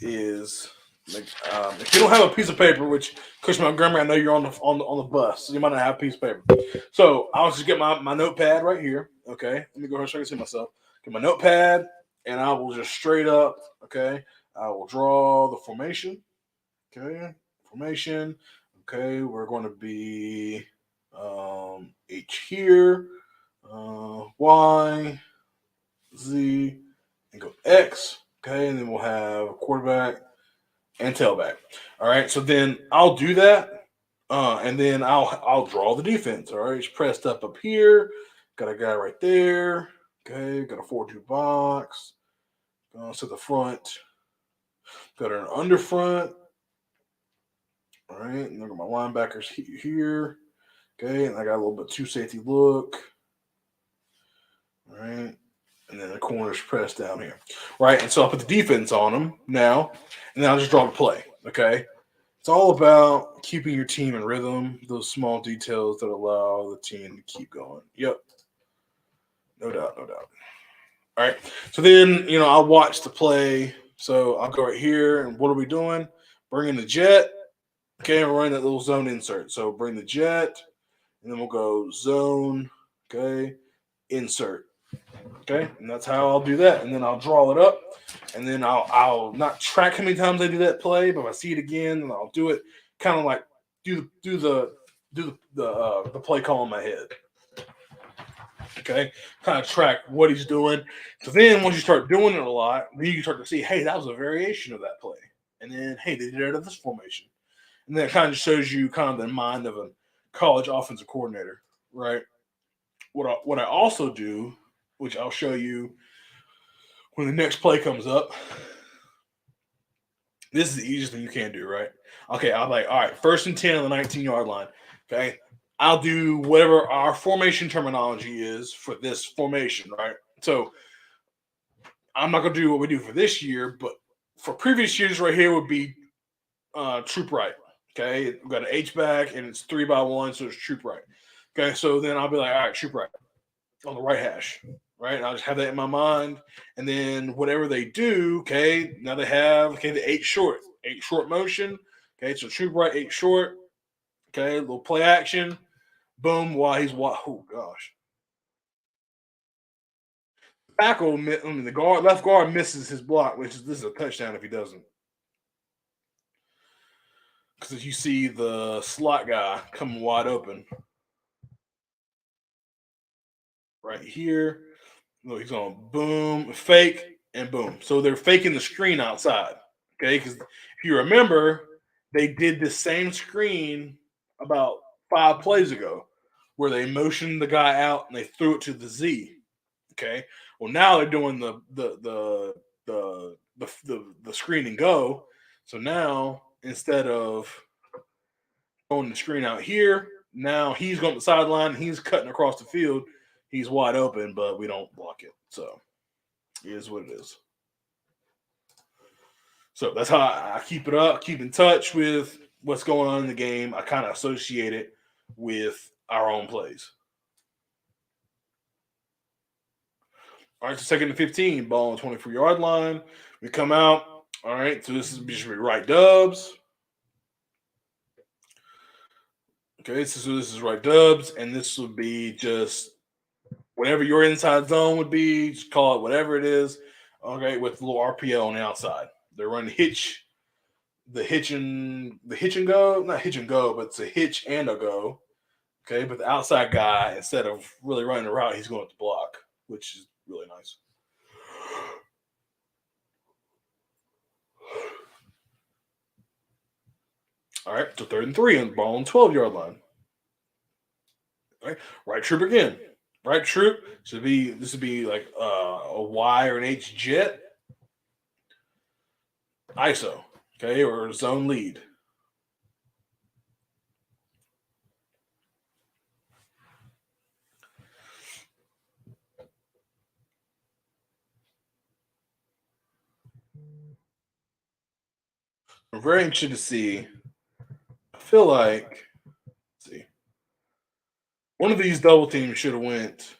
is If you don't have a piece of paper, which Coach Montgomery, I know you're on the bus, so you might not have a piece of paper. So I'll just get my notepad right here. Okay, let me go ahead and show you see myself. Get my notepad, and I will just straight up. Okay, I will draw the formation. Okay, formation. Okay, we're going to be H here, Y, Z, and go X. Okay, and then we'll have quarterback and tailback. All right, so then I'll do that, and then I'll draw the defense. All right, it's pressed up here. Got a guy right there. Okay, got a 4-2 box. To the front. Got an under front. All right, and look at my linebackers here. Okay, and I got a little bit two safety look. All right, and then the corners pressed down here. Right, and so I'll put the defense on them now, and then I'll just draw the play. Okay, it's all about keeping your team in rhythm, those small details that allow the team to keep going. Yep. No doubt, no doubt. All right. So then, I'll watch the play. So I'll go right here, and what are we doing? Bringing the jet. Okay, we're running that little zone insert. So bring the jet, and then we'll go zone. Okay, insert. Okay, and that's how I'll do that. And then I'll draw it up, and then I'll not track how many times I do that play, but if I see it again, then I'll do it kind of like do the play call in my head. Okay, kind of track what he's doing. So then once you start doing it a lot, then you can start to see, hey, that was a variation of that play, and then hey, they did it out of this formation, and then it kind of shows you kind of the mind of a college offensive coordinator, right? What I also do, which I'll show you when the next play comes up. This is the easiest thing you can do, right? Okay, I'm like, all right, 1st and 10 on the 19-yard line. Okay, I'll do whatever our formation terminology is for this formation, right? So I'm not going to do what we do for this year, but for previous years, right here would be troop right. Okay, we've got an H back and it's 3-by-1, so it's troop right. Okay, so then I'll be like, all right, troop right on the right hash, right? And I'll just have that in my mind. And then whatever they do, okay, now they have, the 8 short motion. Okay, so troop right, 8 short. Okay, little play action. Boom, while he's, oh gosh. Tackle, the left guard misses his block, this is a touchdown if he doesn't. Because you see the slot guy coming wide open. Right here. Look, he's on boom, fake, and boom. So they're faking the screen outside. Okay, because if you remember, they did the same screen about 5 plays ago, where they motioned the guy out and they threw it to the Z. Okay, well now they're doing the screen and go. So now instead of throwing the screen out here, now he's going to the sideline. He's cutting across the field. He's wide open, but we don't block it. So it is what it is. So that's how I keep it up, keep in touch with what's going on in the game. I kind of associate it with our own plays. All right, so 2nd and 15, ball on 24-yard line. We come out. All right, so this is just right dubs. Okay, so this is right dubs, and this would be just whatever your inside zone would be. Just call it whatever it is. Okay, with a little RPO on the outside. They're running the hitch and go, not hitch and go, but it's a hitch and a go. Okay, but the outside guy, instead of really running the route, he's going to block, which is really nice. All right, so 3rd and 3 on the ball on 12-yard line. All right troop again. Right troop. So this would be like a Y or an H jet. ISO. Okay, or zone lead. I'm very interested to see. I feel like, let's see, one of these double teams should have went.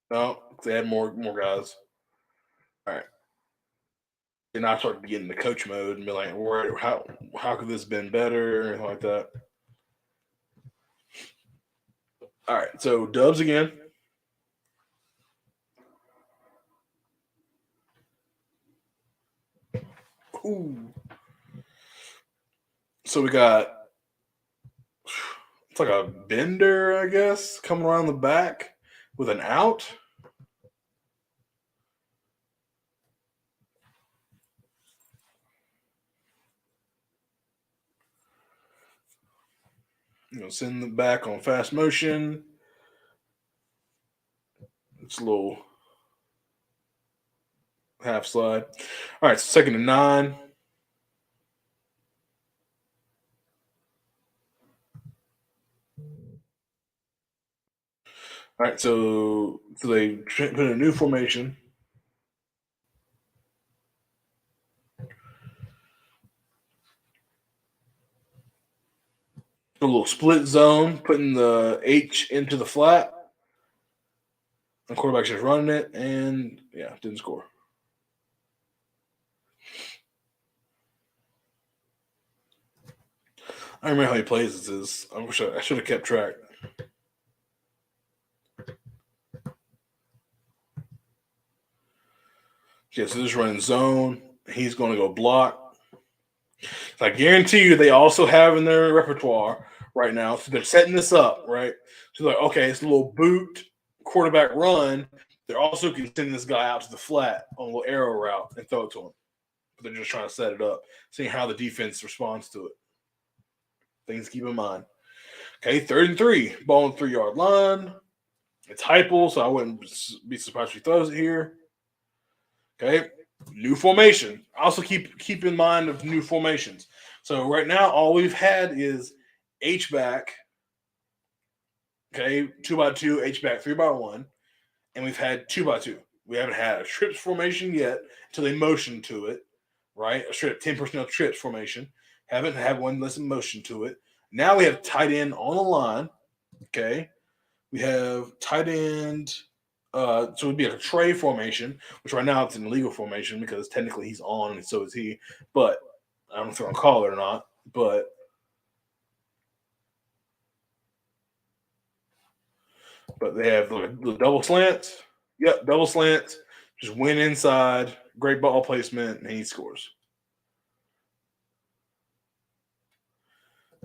No, they had more guys. All right. And I started to get into coach mode and be like, where, how could this have been better or anything like that. All right, so Dubs again. Ooh. So we got it's like a bender, I guess, coming around the back with an out. Send them back on fast motion. It's a little half slide. All right, so 2nd and 9. All right, so they put in a new formation. A little split zone, putting the H into the flat. The quarterback's just running it, and yeah, didn't score. I don't remember how many plays this is. I wish I should have kept track. Yeah, so this is running zone. He's going to go block. So I guarantee you they also have in their repertoire right now. So they're setting this up, right? So like, okay, it's a little boot quarterback run. They're also can send this guy out to the flat on a little arrow route and throw it to him. But they're just trying to set it up, seeing how the defense responds to it. Things to keep in mind. Okay, 3rd and 3. Ball on the 3-yard line. It's Heupel, so I wouldn't be surprised if he throws it here. Okay, new formation. Also keep in mind of new formations. So right now, all we've had is H back. Okay, 2x2, H back 3x1, and we've had 2x2. We haven't had a trips formation yet until they motion to it, right? A straight 10 personnel trips formation. Haven't had one listen motion to it. Now we have tight end on the line. Okay, we have tight end. So it would be a tray formation, which right now it's an illegal formation because technically he's on and so is he. But I don't know if they're gonna call it or not. But they have the double slants. Yep, double slants. Just win inside. Great ball placement, and he scores.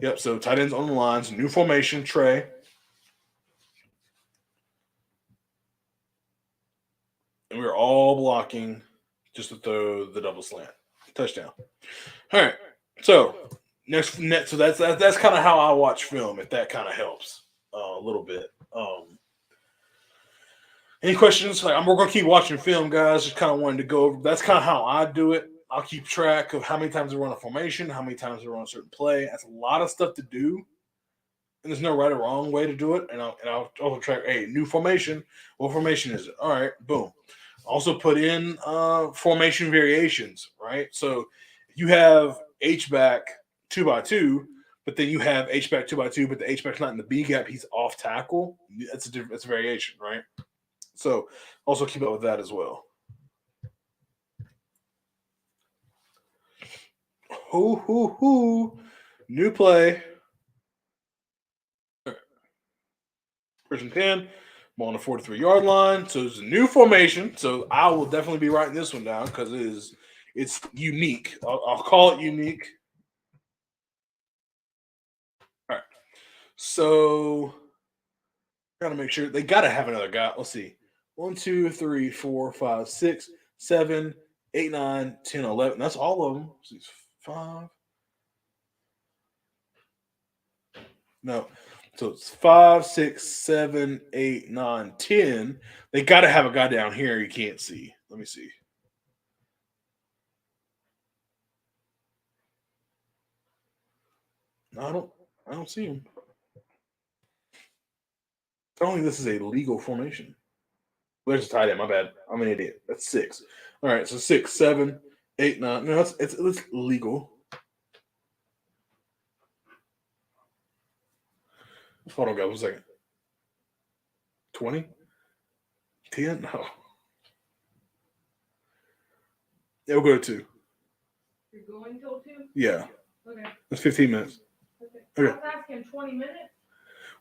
Yep. So tight ends on the lines. New formation. Trey. And we're all blocking just to throw the double slant. Touchdown. All right. So so that's kind of how I watch film. If that kind of helps a little bit. Any questions? Like we're gonna keep watching film, guys. Just kind of wanted to go over. That's kind of how I do it. I'll keep track of how many times I run a formation, how many times I run a certain play. That's a lot of stuff to do, and there's no right or wrong way to do it. And I'll also track. Hey, new formation. What formation is it? All right, boom. Also put in formation variations. Right. So you have H back 2x2, but then you have H back 2x2, but the H back's not in the B gap. He's off tackle. That's a different. It's a variation, right? So also keep up with that as well. Hoo. New play. First and 10. I'm on the 43-yard line. So it's a new formation. So I will definitely be writing this one down because it's unique. I'll call it unique. All right. So gotta make sure they gotta have another guy. Let's see. 1, 2, 3, 4, 5, 6, 7, 8, 9, 10, 11. That's all of them. 6, 5. No. So it's 5, 6, 7, 8, 9, 10. They got to have a guy down here you can't see. Let me see. No, I don't see him. Telling this is a legal formation. There's a tight end. My bad. I'm an idiot. That's 6. All right, so 6, 7, 8, 9. No, it's legal. Hold on, guys. 1 second. 20? 10? No. Yeah, we'll go to 2. You're going till 2? Yeah. Okay. It's 15 minutes. Okay. Okay. I was asking 20 minutes.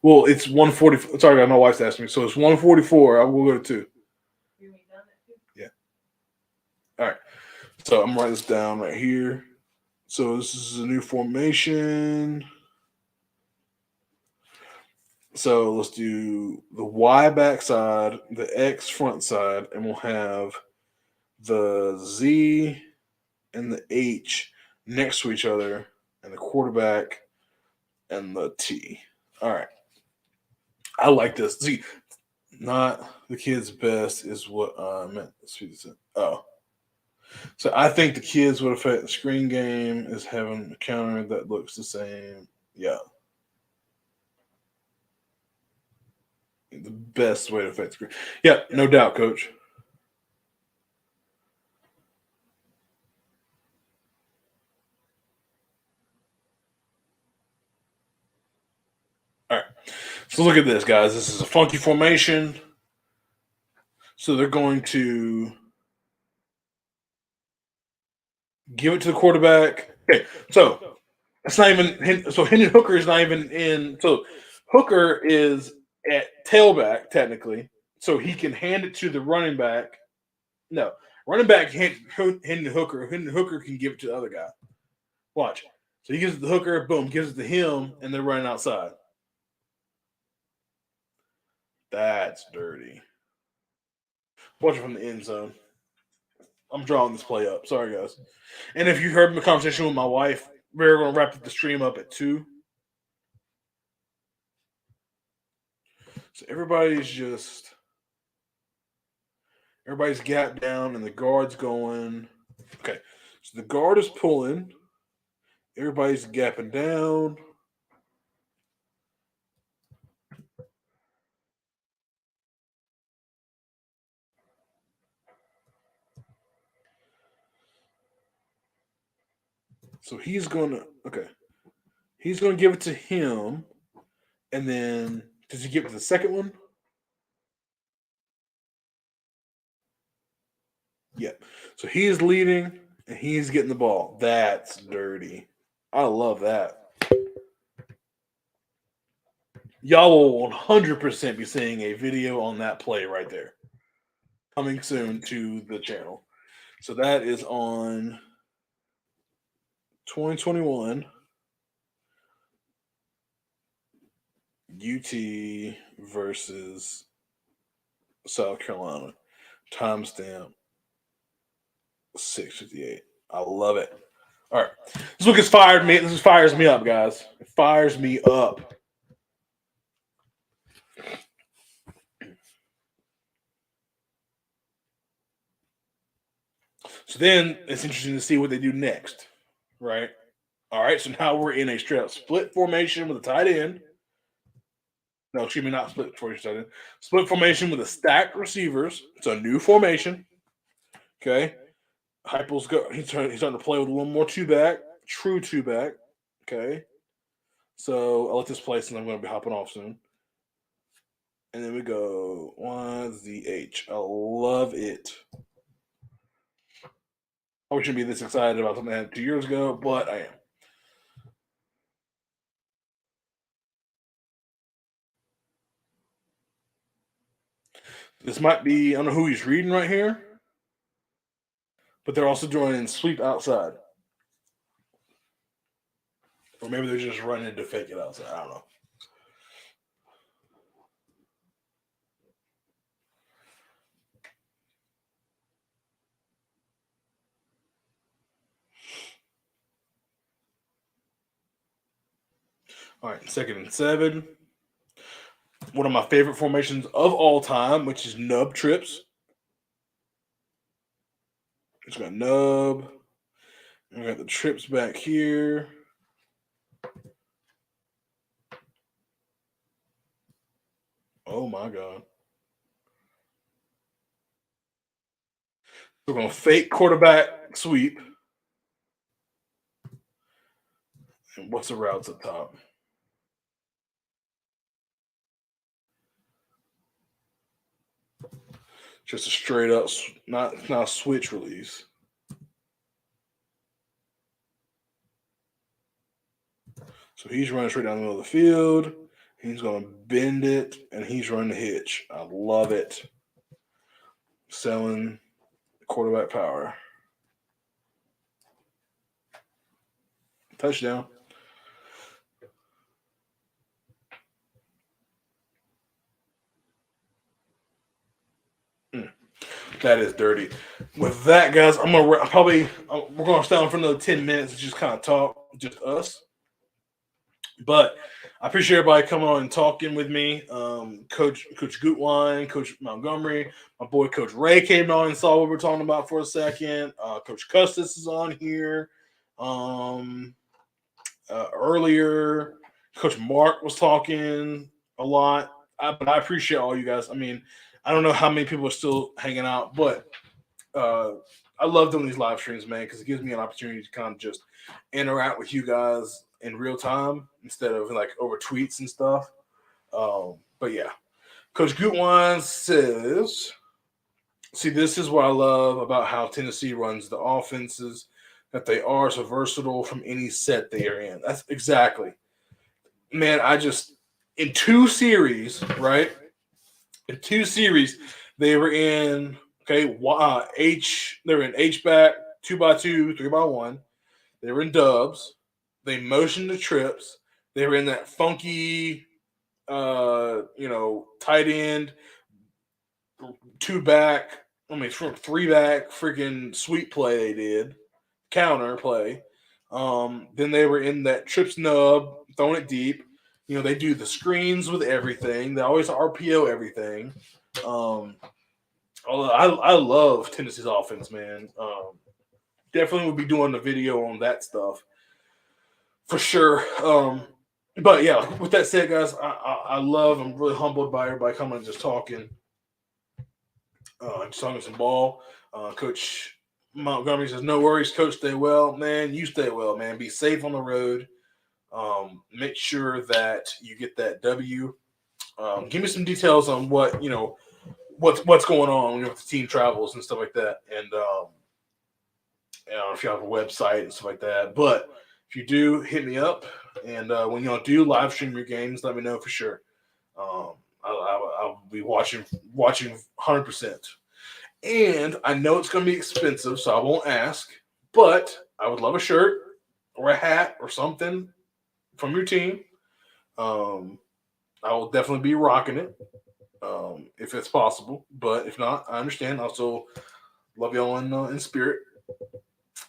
Well, it's 1:40. Sorry, my wife's asking me. So it's 1:44. I will go to 2. You're gonna be done at 2? Yeah. All right. So I'm writing this down right here. So this is a new formation. So let's do the Y backside, the X front side, and we'll have the Z and the H next to each other, and the quarterback and the T. All right. I like this. See, not the kid's best is what I meant. Oh. So I think the kids would affect the screen game is having a counter that looks the same. Yeah. The best way to affect the screen. Yeah, no doubt, coach. All right. So look at this, guys. This is a funky formation. So they're going to give it to the quarterback. Okay, so it's not even so Hendon Hooker is not even in. So Hooker is at tailback technically, so he can hand it to the running back. No, running back Hendon Hooker. Hendon Hooker can give it to the other guy. Watch. So he gives it to Hooker. Boom, gives it to him, and they're running outside. That's dirty. Watch it from the end zone. I'm drawing this play up. Sorry, guys. And if you heard my conversation with my wife, we're going to wrap the stream up at 2. So everybody's gapped down and the guard's going. Okay. So the guard is pulling. Everybody's gapping down. So he's going to He's going to give it to him, and then does he give it to the second one? Yeah. So he's leading, and he's getting the ball. That's dirty. I love that. Y'all will 100% be seeing a video on that play right there. Coming soon to the channel. So that is on 2021 UT versus South Carolina. Timestamp 6:58. I love it. All right. This look has fired me. This fires me up, guys. It fires me up. So then it's interesting to see what they do next. Right? All right. So now we're in a straight up split formation with a tight end. No, excuse me, not split formation. Split formation with a stacked receivers. It's a new formation. Okay. Heupel's go. He's starting to play with a little more two back, true two back. Okay. So I'll let this play since I'm going to be hopping off soon. And then we go YZH. I love it. I shouldn't be this excited about something I had 2 years ago, but I am. This might be, I don't know who he's reading right here, but they're also doing sweep outside. Or maybe they're just running to fake it outside. I don't know. All right, 2nd and 7. One of my favorite formations of all time, which is nub trips. It's got nub. And we got the trips back here. Oh my god. We're going to fake quarterback sweep. And what's the routes up top? Just a straight up, not a switch release. So he's running straight down the middle of the field. He's going to bend it, and he's running the hitch. I love it. Selling quarterback power. Touchdown. That is dirty. With that, guys, we're gonna stay on for another 10 minutes and just kind of talk, just us. But I appreciate everybody coming on and talking with me. Coach Gutwine, Coach Montgomery, my boy Coach Ray came on and saw what we're talking about for a second. Coach Custis is on here. Earlier, Coach Mark was talking a lot. But I appreciate all you guys. I mean, I don't know how many people are still hanging out, but I love doing these live streams, man, because it gives me an opportunity to kind of just interact with you guys in real time instead of like over tweets and stuff. But yeah, Coach Gutwine says, see, this is what I love about how Tennessee runs the offenses, that they are so versatile from any set they are in. That's exactly. Man, in 2 series, right? In 2 series, they were in they were in H-back, 2x2, 3x1. They were in dubs. They motioned the trips. They were in that funky, tight end, 2-back, 3-back, freaking sweep play they did, counter play. Then they were in that trip snub, throwing it deep. They do the screens with everything. They always RPO everything. Although I love Tennessee's offense, man. Definitely will be doing the video on that stuff for sure. But yeah, with that said, guys, I'm really humbled by everybody coming and just talking. Just talking some ball. Coach Montgomery says, no worries, Coach, stay well. Man, you stay well, man. Be safe on the road. Make sure that you get that W. Give me some details on what, what's going on with the team travels and stuff like that. And if you have a website and stuff like that. But if you do, hit me up. And when y'all do live stream your games, let me know for sure. I'll be watching 100%. And I know it's going to be expensive, so I won't ask. But I would love a shirt or a hat or something from your team. I will definitely be rocking it if it's possible. But if not, I understand. I also love y'all in spirit.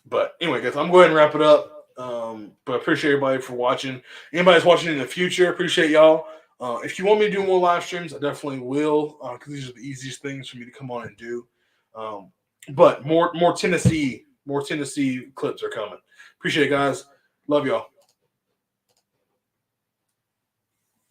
But anyway, guys, I'm going to wrap it up. But I appreciate everybody for watching. Anybody that's watching in the future, appreciate y'all. If you want me to do more live streams, I definitely will, because these are the easiest things for me to come on and do. But more Tennessee clips are coming. Appreciate it, guys. Love y'all.